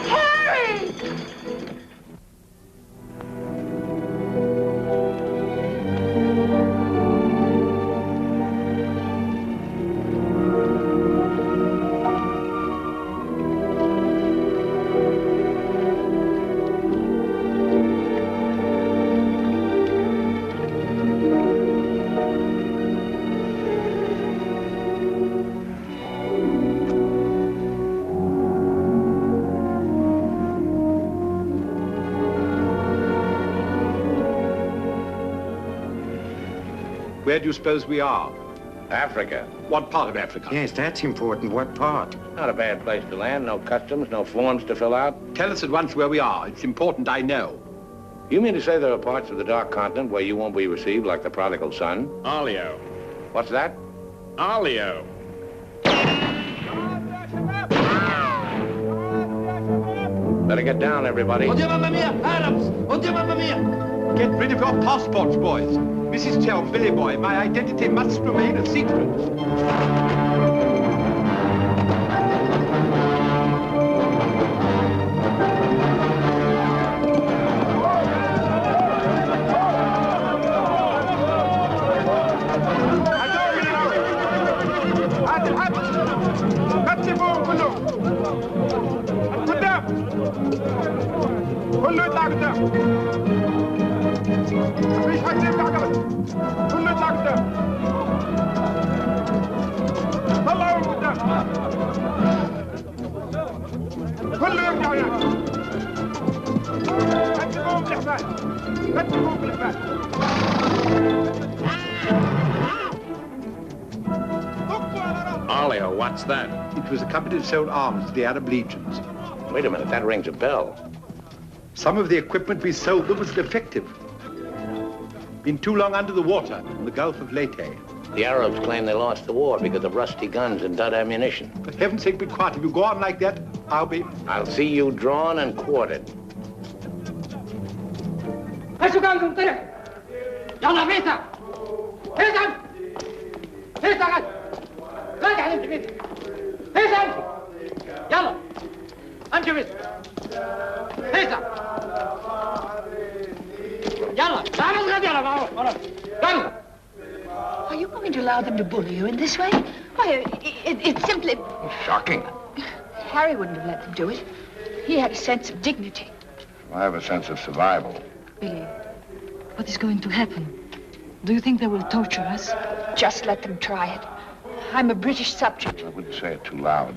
Speaker 3: Harry!
Speaker 1: Where do you suppose we are?
Speaker 2: Africa.
Speaker 1: What part of Africa?
Speaker 6: Yes, that's important. What part?
Speaker 2: Not a bad place to land. No customs, no forms to fill out.
Speaker 1: Tell us at once where we are. It's important I know.
Speaker 2: You mean to say there are parts of the Dark Continent where you won't be received like the prodigal son?
Speaker 11: Alio.
Speaker 2: What's that?
Speaker 11: Alio.
Speaker 2: Better get down, everybody.
Speaker 9: Oh, dear mamma mia! Arabs! Oh, dear mamma mia!
Speaker 1: Get rid of your passports, boys. Mrs. Chelm, Billy Boy, my identity must remain a secret.
Speaker 11: Alio, what's that?
Speaker 1: It was a company that sold arms to the Arab legions.
Speaker 2: Wait a minute, that rings a bell.
Speaker 1: Some of the equipment we sold them was defective. Been too long under the water in the Gulf of Leyte.
Speaker 2: The Arabs claim they lost the war because of rusty guns and dud ammunition.
Speaker 1: For heaven's sake, be quiet. If you go on like that, I'll
Speaker 2: see you drawn and quartered.
Speaker 13: يلا فيصل فيصل فيصل لا تعلم فيصل فيصل يلا امشي فيصل فيصل يلا تعال اضغط يلا
Speaker 3: Are you going to allow them to bully you in this way? Why, it's simply...
Speaker 2: Shocking.
Speaker 3: Harry wouldn't have let them do it. He had a sense of dignity.
Speaker 2: I have a sense of survival.
Speaker 4: Billy, what is going to happen? Do you think they will torture us?
Speaker 3: Just let them try it. I'm a British subject.
Speaker 2: I wouldn't say it too loud.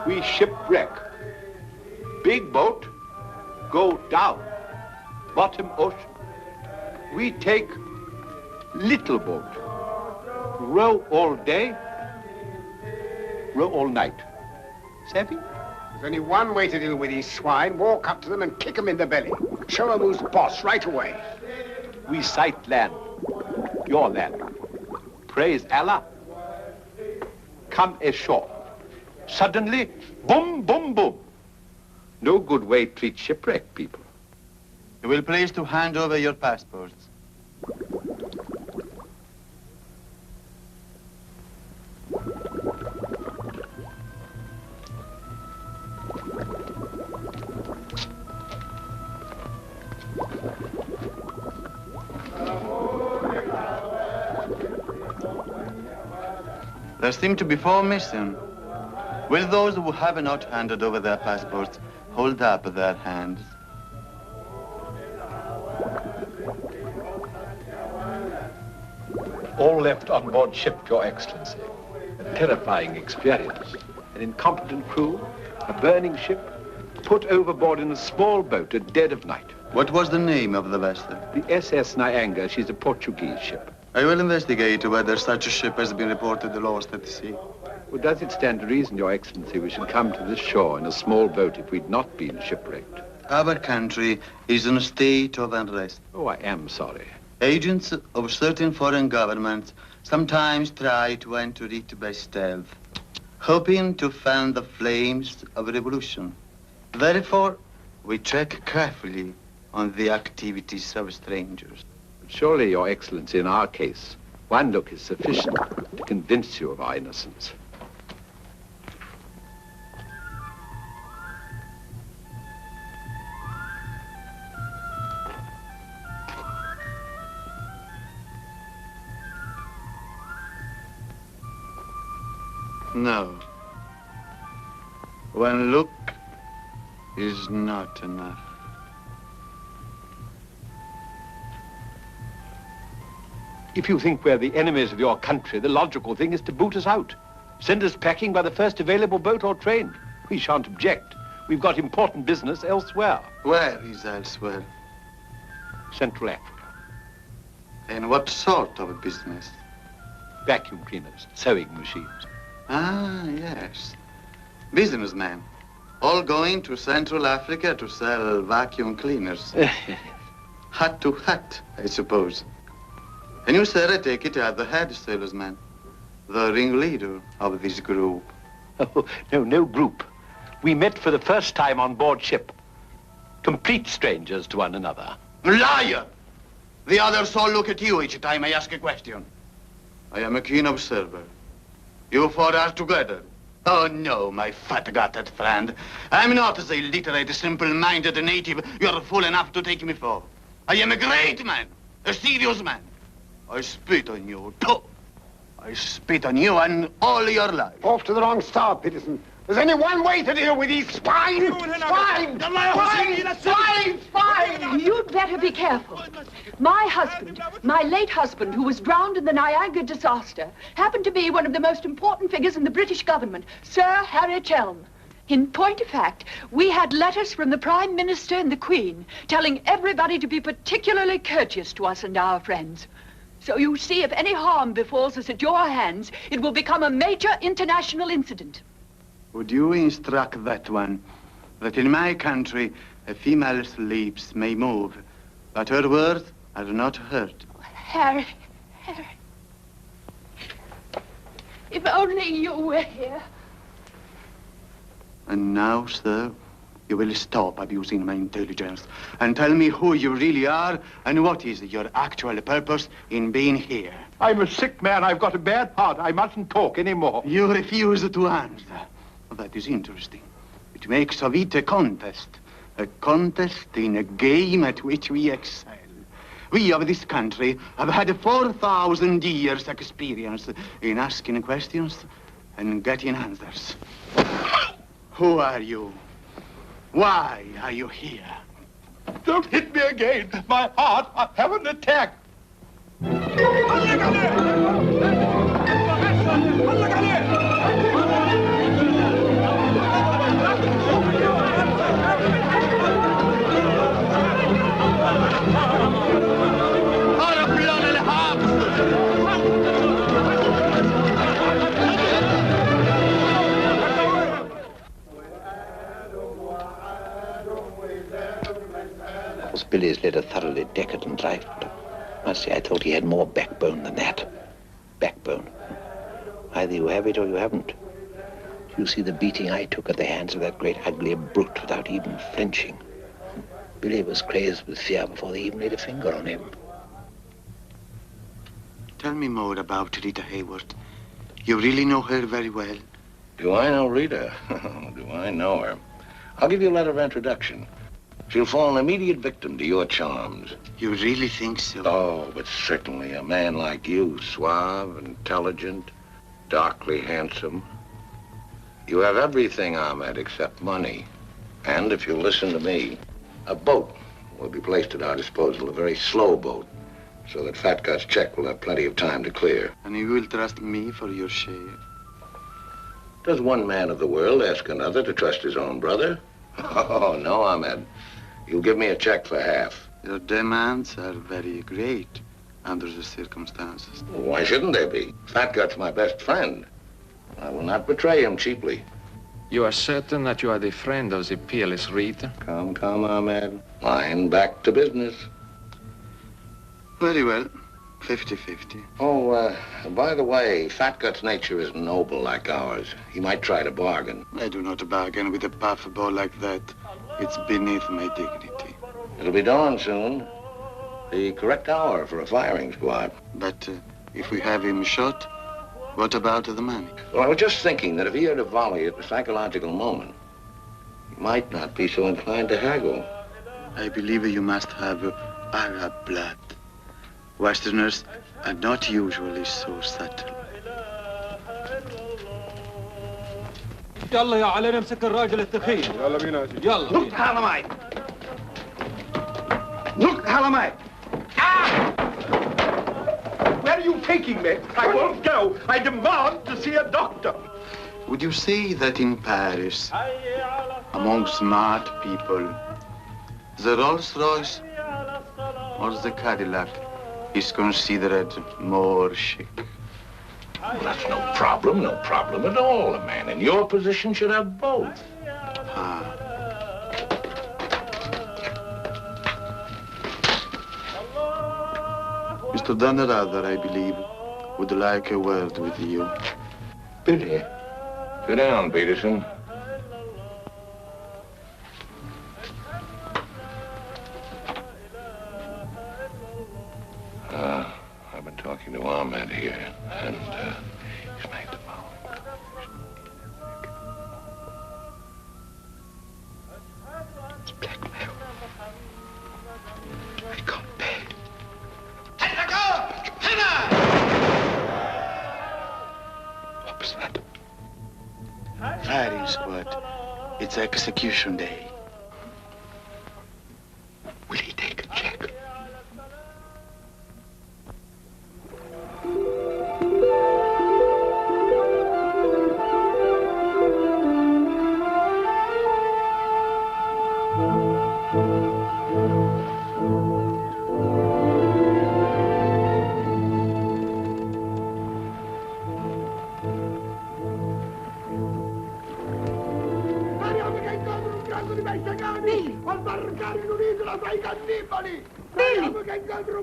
Speaker 1: We shipwreck. Big boat, go down. Bottom ocean. We take little boat. Row all day, row all night. Savvy?
Speaker 17: There's only one way to deal with these swine. Walk up to them and kick them in the belly. Show them who's boss right away.
Speaker 1: We sight land. Your land. Praise Allah. Come ashore. Suddenly, boom, boom, boom. No good way to treat shipwrecked people.
Speaker 19: You will please to hand over your passports. There seem to be 4 missing. Will those who have not handed over their passports hold up their hands?
Speaker 1: All left on board ship, Your Excellency. A terrifying experience. An incompetent crew, a burning ship, put overboard in a small boat at dead of night.
Speaker 19: What was the name of the vessel?
Speaker 1: The SS Nyanga. She's a Portuguese ship.
Speaker 19: I will investigate whether such a ship has been reported lost at sea.
Speaker 1: Well, does it stand to reason, Your Excellency, we should come to this shore in a small boat if we'd not been shipwrecked?
Speaker 19: Our country is in a state of unrest.
Speaker 1: Oh, I am sorry.
Speaker 19: Agents of certain foreign governments sometimes try to enter it by stealth, hoping to fan the flames of revolution. Therefore, we check carefully on the activities of strangers.
Speaker 1: Surely, Your Excellency, in our case, one look is sufficient to convince you of our innocence.
Speaker 19: No. One look is not enough.
Speaker 1: If you think we're the enemies of your country, the logical thing is to boot us out. Send us packing by the first available boat or train. We shan't object. We've got important business elsewhere.
Speaker 19: Where is elsewhere?
Speaker 1: Central Africa.
Speaker 19: And what sort of business?
Speaker 1: Vacuum cleaners, sewing machines.
Speaker 19: Ah, yes. Businessmen. All going to Central Africa to sell vacuum cleaners. Hat to hat, I suppose. And you, sir, I take it, are the head salesman, the ringleader of this group.
Speaker 1: Oh, no group. We met for the first time on board ship. Complete strangers to one another.
Speaker 19: Liar! The others all look at you each time I ask a question. I am a keen observer. You four are together. Oh, no, my fat-gutted friend. I'm not as illiterate, simple-minded native you're fool enough to take me for. I am a great man, a serious man. I spit on you, too. I spit on you and all your life.
Speaker 17: Off to the wrong star, Peterson. There's only one way to deal with these swine! Swine! Swine!
Speaker 3: You'd better be careful. My husband, my late husband, who was drowned in the Niagara disaster, happened to be one of the most important figures in the British government, Sir Harry Chelm. In point of fact, we had letters from the Prime Minister and the Queen telling everybody to be particularly courteous to us and our friends. So you see, if any harm befalls us at your hands, it will become a major international incident.
Speaker 19: Would you instruct that one that in my country a female's lips may move, but her words are not heard?
Speaker 3: Harry. If only you were here.
Speaker 19: And now, sir, you will stop abusing my intelligence and tell me who you really are and what is your actual purpose in being here.
Speaker 1: I'm a sick man. I've got a bad heart. I mustn't talk anymore.
Speaker 19: You refuse to answer. That is interesting. It makes of it a contest in a game at which we excel. We of this country have had 4,000 years' experience in asking questions and getting answers. Who are you? Why are you here?
Speaker 9: Don't hit me again. My heart, I have an attack.
Speaker 1: Billy's led a thoroughly decadent life. I say, I thought he had more backbone than that. Backbone. Either you have it or you haven't. You see the beating I took at the hands of that great ugly brute without even flinching. Billy was crazed with fear before they even laid a finger on him.
Speaker 19: Tell me more about Rita Hayworth. You really know her very well?
Speaker 2: Do I know Rita? Do I know her? I'll give you a letter of introduction. She'll fall an immediate victim to your charms.
Speaker 19: You really think so?
Speaker 2: Oh, but certainly a man like you, suave, intelligent, darkly handsome. You have everything, Ahmed, except money. And if you'll listen to me, a boat will be placed at our disposal, a very slow boat, so that Fat Gut's check will have plenty of time to clear.
Speaker 19: And you will trust me for your share?
Speaker 2: Does one man of the world ask another to trust his own brother? Oh, no, Ahmed. You'll give me a check for half.
Speaker 19: Your demands are very great under the circumstances.
Speaker 2: Well, why shouldn't they be? Fat Gut's my best friend. I will not betray him cheaply.
Speaker 11: You are certain that you are the friend of the peerless Rita?
Speaker 2: Come, Ahmed. Line back to business.
Speaker 19: Very well. 50-50.
Speaker 2: Oh, by the way, Fat Gut's nature is noble like ours. He might try to bargain.
Speaker 19: I do not bargain with a puffball like that. It's beneath my dignity.
Speaker 2: It'll be dawn soon. The correct hour for a firing squad.
Speaker 19: But if we have him shot, what about the money?
Speaker 2: Well, I was just thinking that if he had a volley at the psychological moment, he might not be so inclined to haggle.
Speaker 19: I believe you must have Arab blood. Westerners are not usually so subtle.
Speaker 13: يلا يا علي نمسك الراجل التخين.
Speaker 17: يلا بينا.
Speaker 13: يلا.
Speaker 17: Look, Halamite. Look, Halamite. Ah!
Speaker 9: you taking me? I won't go. I demand to see a doctor.
Speaker 19: Would you say that in Paris, among smart people, the Rolls-Royce or the Cadillac is considered more chic?
Speaker 2: Well, that's no problem at all. A man in your position should have both.
Speaker 19: Ah. Mr. Dunrather, I believe, would like a word with you.
Speaker 2: Billy, sit down, Peterson. I've been talking to Ahmed here, and he's made the following.
Speaker 6: It's blackmail. I can't pay. What was that?
Speaker 19: Firing squad. It's execution day.
Speaker 6: Will he take a check?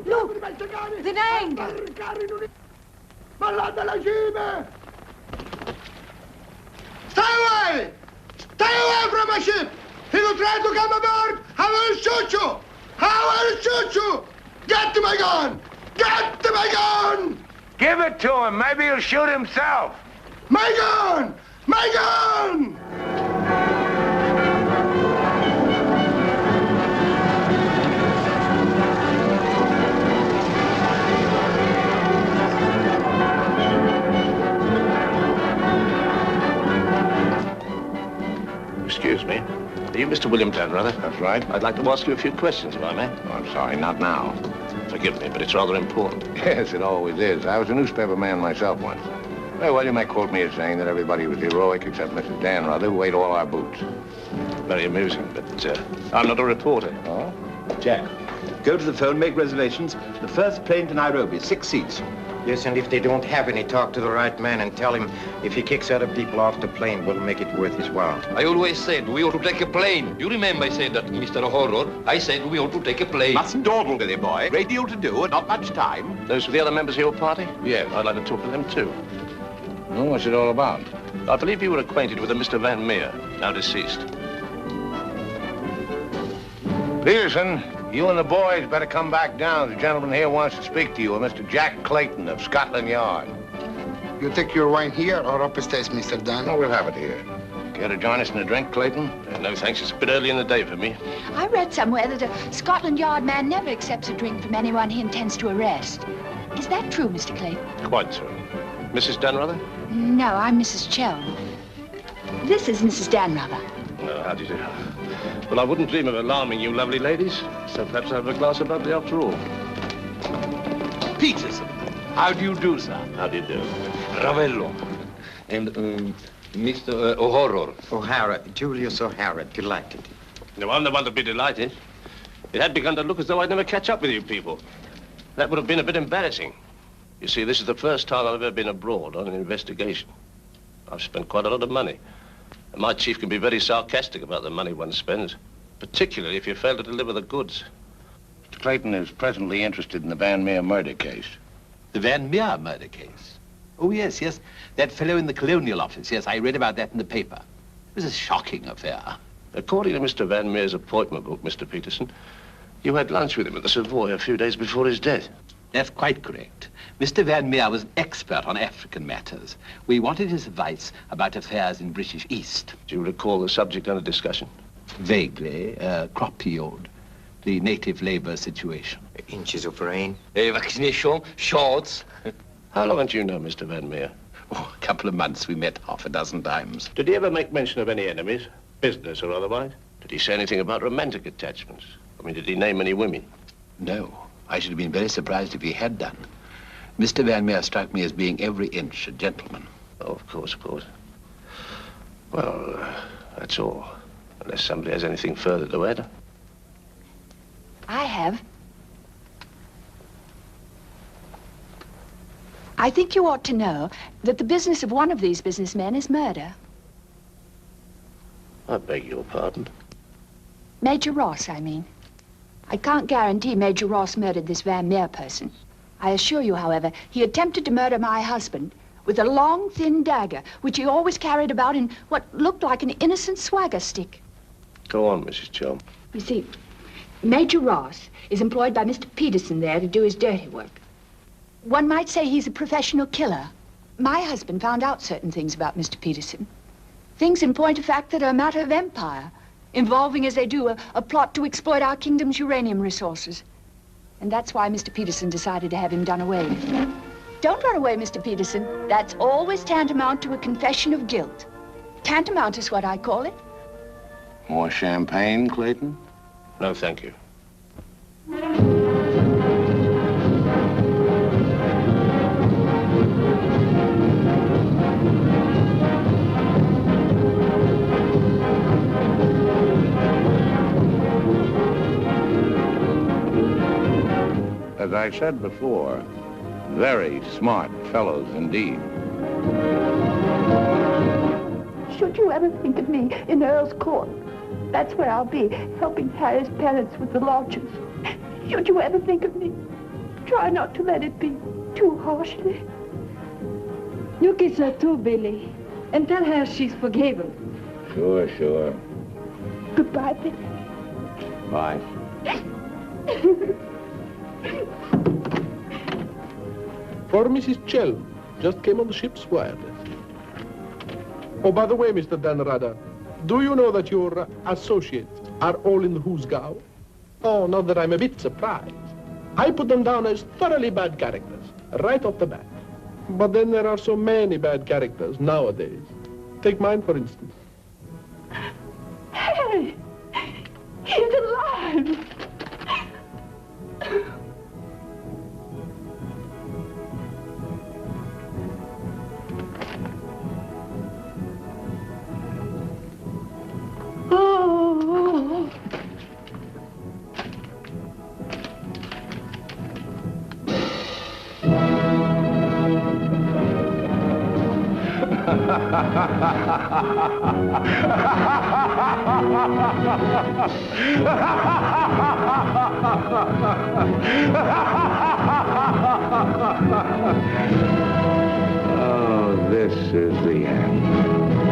Speaker 14: Look, the anchor.
Speaker 16: Ballate la cime! Stay away! Stay away from my ship! If you try to come aboard, I will shoot you! I will shoot you! Get to my gun! Get to my gun!
Speaker 2: Give it to him. Maybe he'll shoot himself.
Speaker 16: My gun! My gun!
Speaker 18: Excuse me. Are you Mr. William Dunrather?
Speaker 2: That's right.
Speaker 18: I'd like to ask you a few questions, if I may.
Speaker 2: Oh, I'm sorry, not now.
Speaker 18: Forgive me, but it's rather important.
Speaker 2: Yes, it always is. I was a newspaper man myself once. Very well, you may quote me as saying that everybody was heroic except Mrs. Danrather, who ate all our boots.
Speaker 18: Very amusing, but I'm not a reporter.
Speaker 2: Oh?
Speaker 1: Jack, go to the phone, make reservations. The first plane to Nairobi, 6 seats.
Speaker 6: Yes, and if they don't have any, talk to the right man and tell him if he kicks other people off the plane, we'll make it worth his while.
Speaker 5: I always said we ought to take a plane. You remember I said that, Mr. Horror? I said we ought to take a plane.
Speaker 1: Mustn't dawdle, Billy boy. Great deal to do and not much time.
Speaker 18: Those are the other members of your party?
Speaker 2: Yes.
Speaker 18: I'd like to talk to them, too.
Speaker 2: Well, what's it all about?
Speaker 18: I believe you were acquainted with a Mr. Van Meer, now deceased.
Speaker 2: Peterson, you and the boys better come back down. The gentleman here wants to speak to you, Mr. Jack Clayton of Scotland Yard.
Speaker 17: You take your wine here or upstairs, Mr. Dunn?
Speaker 2: No, we'll have it here. Care to join us in a drink, Clayton?
Speaker 18: No, thanks. It's a bit early in the day for me.
Speaker 3: I read somewhere that a Scotland Yard man never accepts a drink from anyone he intends to arrest. Is that true, Mr. Clayton?
Speaker 18: Quite true. Mrs. Dunrather?
Speaker 3: No, I'm Mrs. Chelm. This is Mrs. Danrather.
Speaker 18: No, how do you do? Well, I wouldn't dream of alarming you lovely ladies, so perhaps I'll have a glass of bubbly after all.
Speaker 1: Peterson, how do you do, sir?
Speaker 18: How do you do?
Speaker 5: Ravello. And Mr. Horror.
Speaker 6: O'Hara, Julius O'Hara, delighted.
Speaker 18: No, I'm the one to be delighted. It had begun to look as though I'd never catch up with you people. That would have been a bit embarrassing. You see, this is the first time I've ever been abroad on an investigation. I've spent quite a lot of money. And my chief can be very sarcastic about the money one spends, particularly if you fail to deliver the goods.
Speaker 2: Mr. Clayton is presently interested in the Van Meer murder case.
Speaker 1: The Van Meer murder case? Oh, yes, yes. That fellow in the Colonial Office. Yes, I read about that in the paper. It was a shocking affair.
Speaker 18: According to Mr. Van Meer's appointment book, Mr. Peterson, you had lunch with him at the Savoy a few days before his death.
Speaker 1: That's quite correct. Mr. Van Meer was an expert on African matters. We wanted his advice about affairs in British East.
Speaker 18: Do you recall the subject under discussion?
Speaker 1: Vaguely. Crop yield, the native labor situation.
Speaker 6: Inches of rain.
Speaker 5: Vaccination, shots.
Speaker 18: How long had you known Mr. Van Meer?
Speaker 1: Oh, a couple of months. We met half a dozen times.
Speaker 18: Did he ever make mention of any enemies, business or otherwise? Did he say anything about romantic attachments? I mean, did he name any women?
Speaker 1: No. I should have been very surprised if he had done. Mr. Van Meer struck me as being every inch a gentleman.
Speaker 18: Oh, of course, of course. Well, that's all. Unless somebody has anything further to add.
Speaker 3: I have. I think you ought to know that the business of one of these businessmen is murder.
Speaker 18: I beg your pardon.
Speaker 3: Major Ross, I mean. I can't guarantee Major Ross murdered this Van Meer person. I assure you, however, he attempted to murder my husband with a long, thin dagger, which he always carried about in what looked like an innocent swagger stick.
Speaker 18: Go on, Mrs. Chelm.
Speaker 3: You see, Major Ross is employed by Mr. Peterson there to do his dirty work. One might say he's a professional killer. My husband found out certain things about Mr. Peterson. Things, in point of fact, that are a matter of empire, involving, as they do, a plot to exploit our kingdom's uranium resources. And that's why Mr. Peterson decided to have him done away with. Don't run away, Mr. Peterson. That's always tantamount to a confession of guilt. Tantamount is what I call it.
Speaker 2: More champagne, Clayton?
Speaker 18: No, thank you.
Speaker 2: As I said before, very smart fellows indeed.
Speaker 3: Should you ever think of me in Earl's Court, that's where I'll be, helping Harry's parents with the lodgers. Should you ever think of me, try not to let it be too harshly.
Speaker 4: You kiss her too, Billy, and tell her she's forgiven.
Speaker 2: Sure, sure.
Speaker 3: Goodbye, Billy.
Speaker 2: Bye.
Speaker 8: For Mrs. Chelm, just came on the ship's wireless. Oh, by the way, Mr. Dan Rada, do you know that your associates are all in the Hoosgow? Oh, not that I'm a bit surprised. I put them down as thoroughly bad characters, right off the bat. But then there are so many bad characters nowadays. Take mine, for instance.
Speaker 3: Harry! He's alive! Oh.
Speaker 2: Oh, this is the end.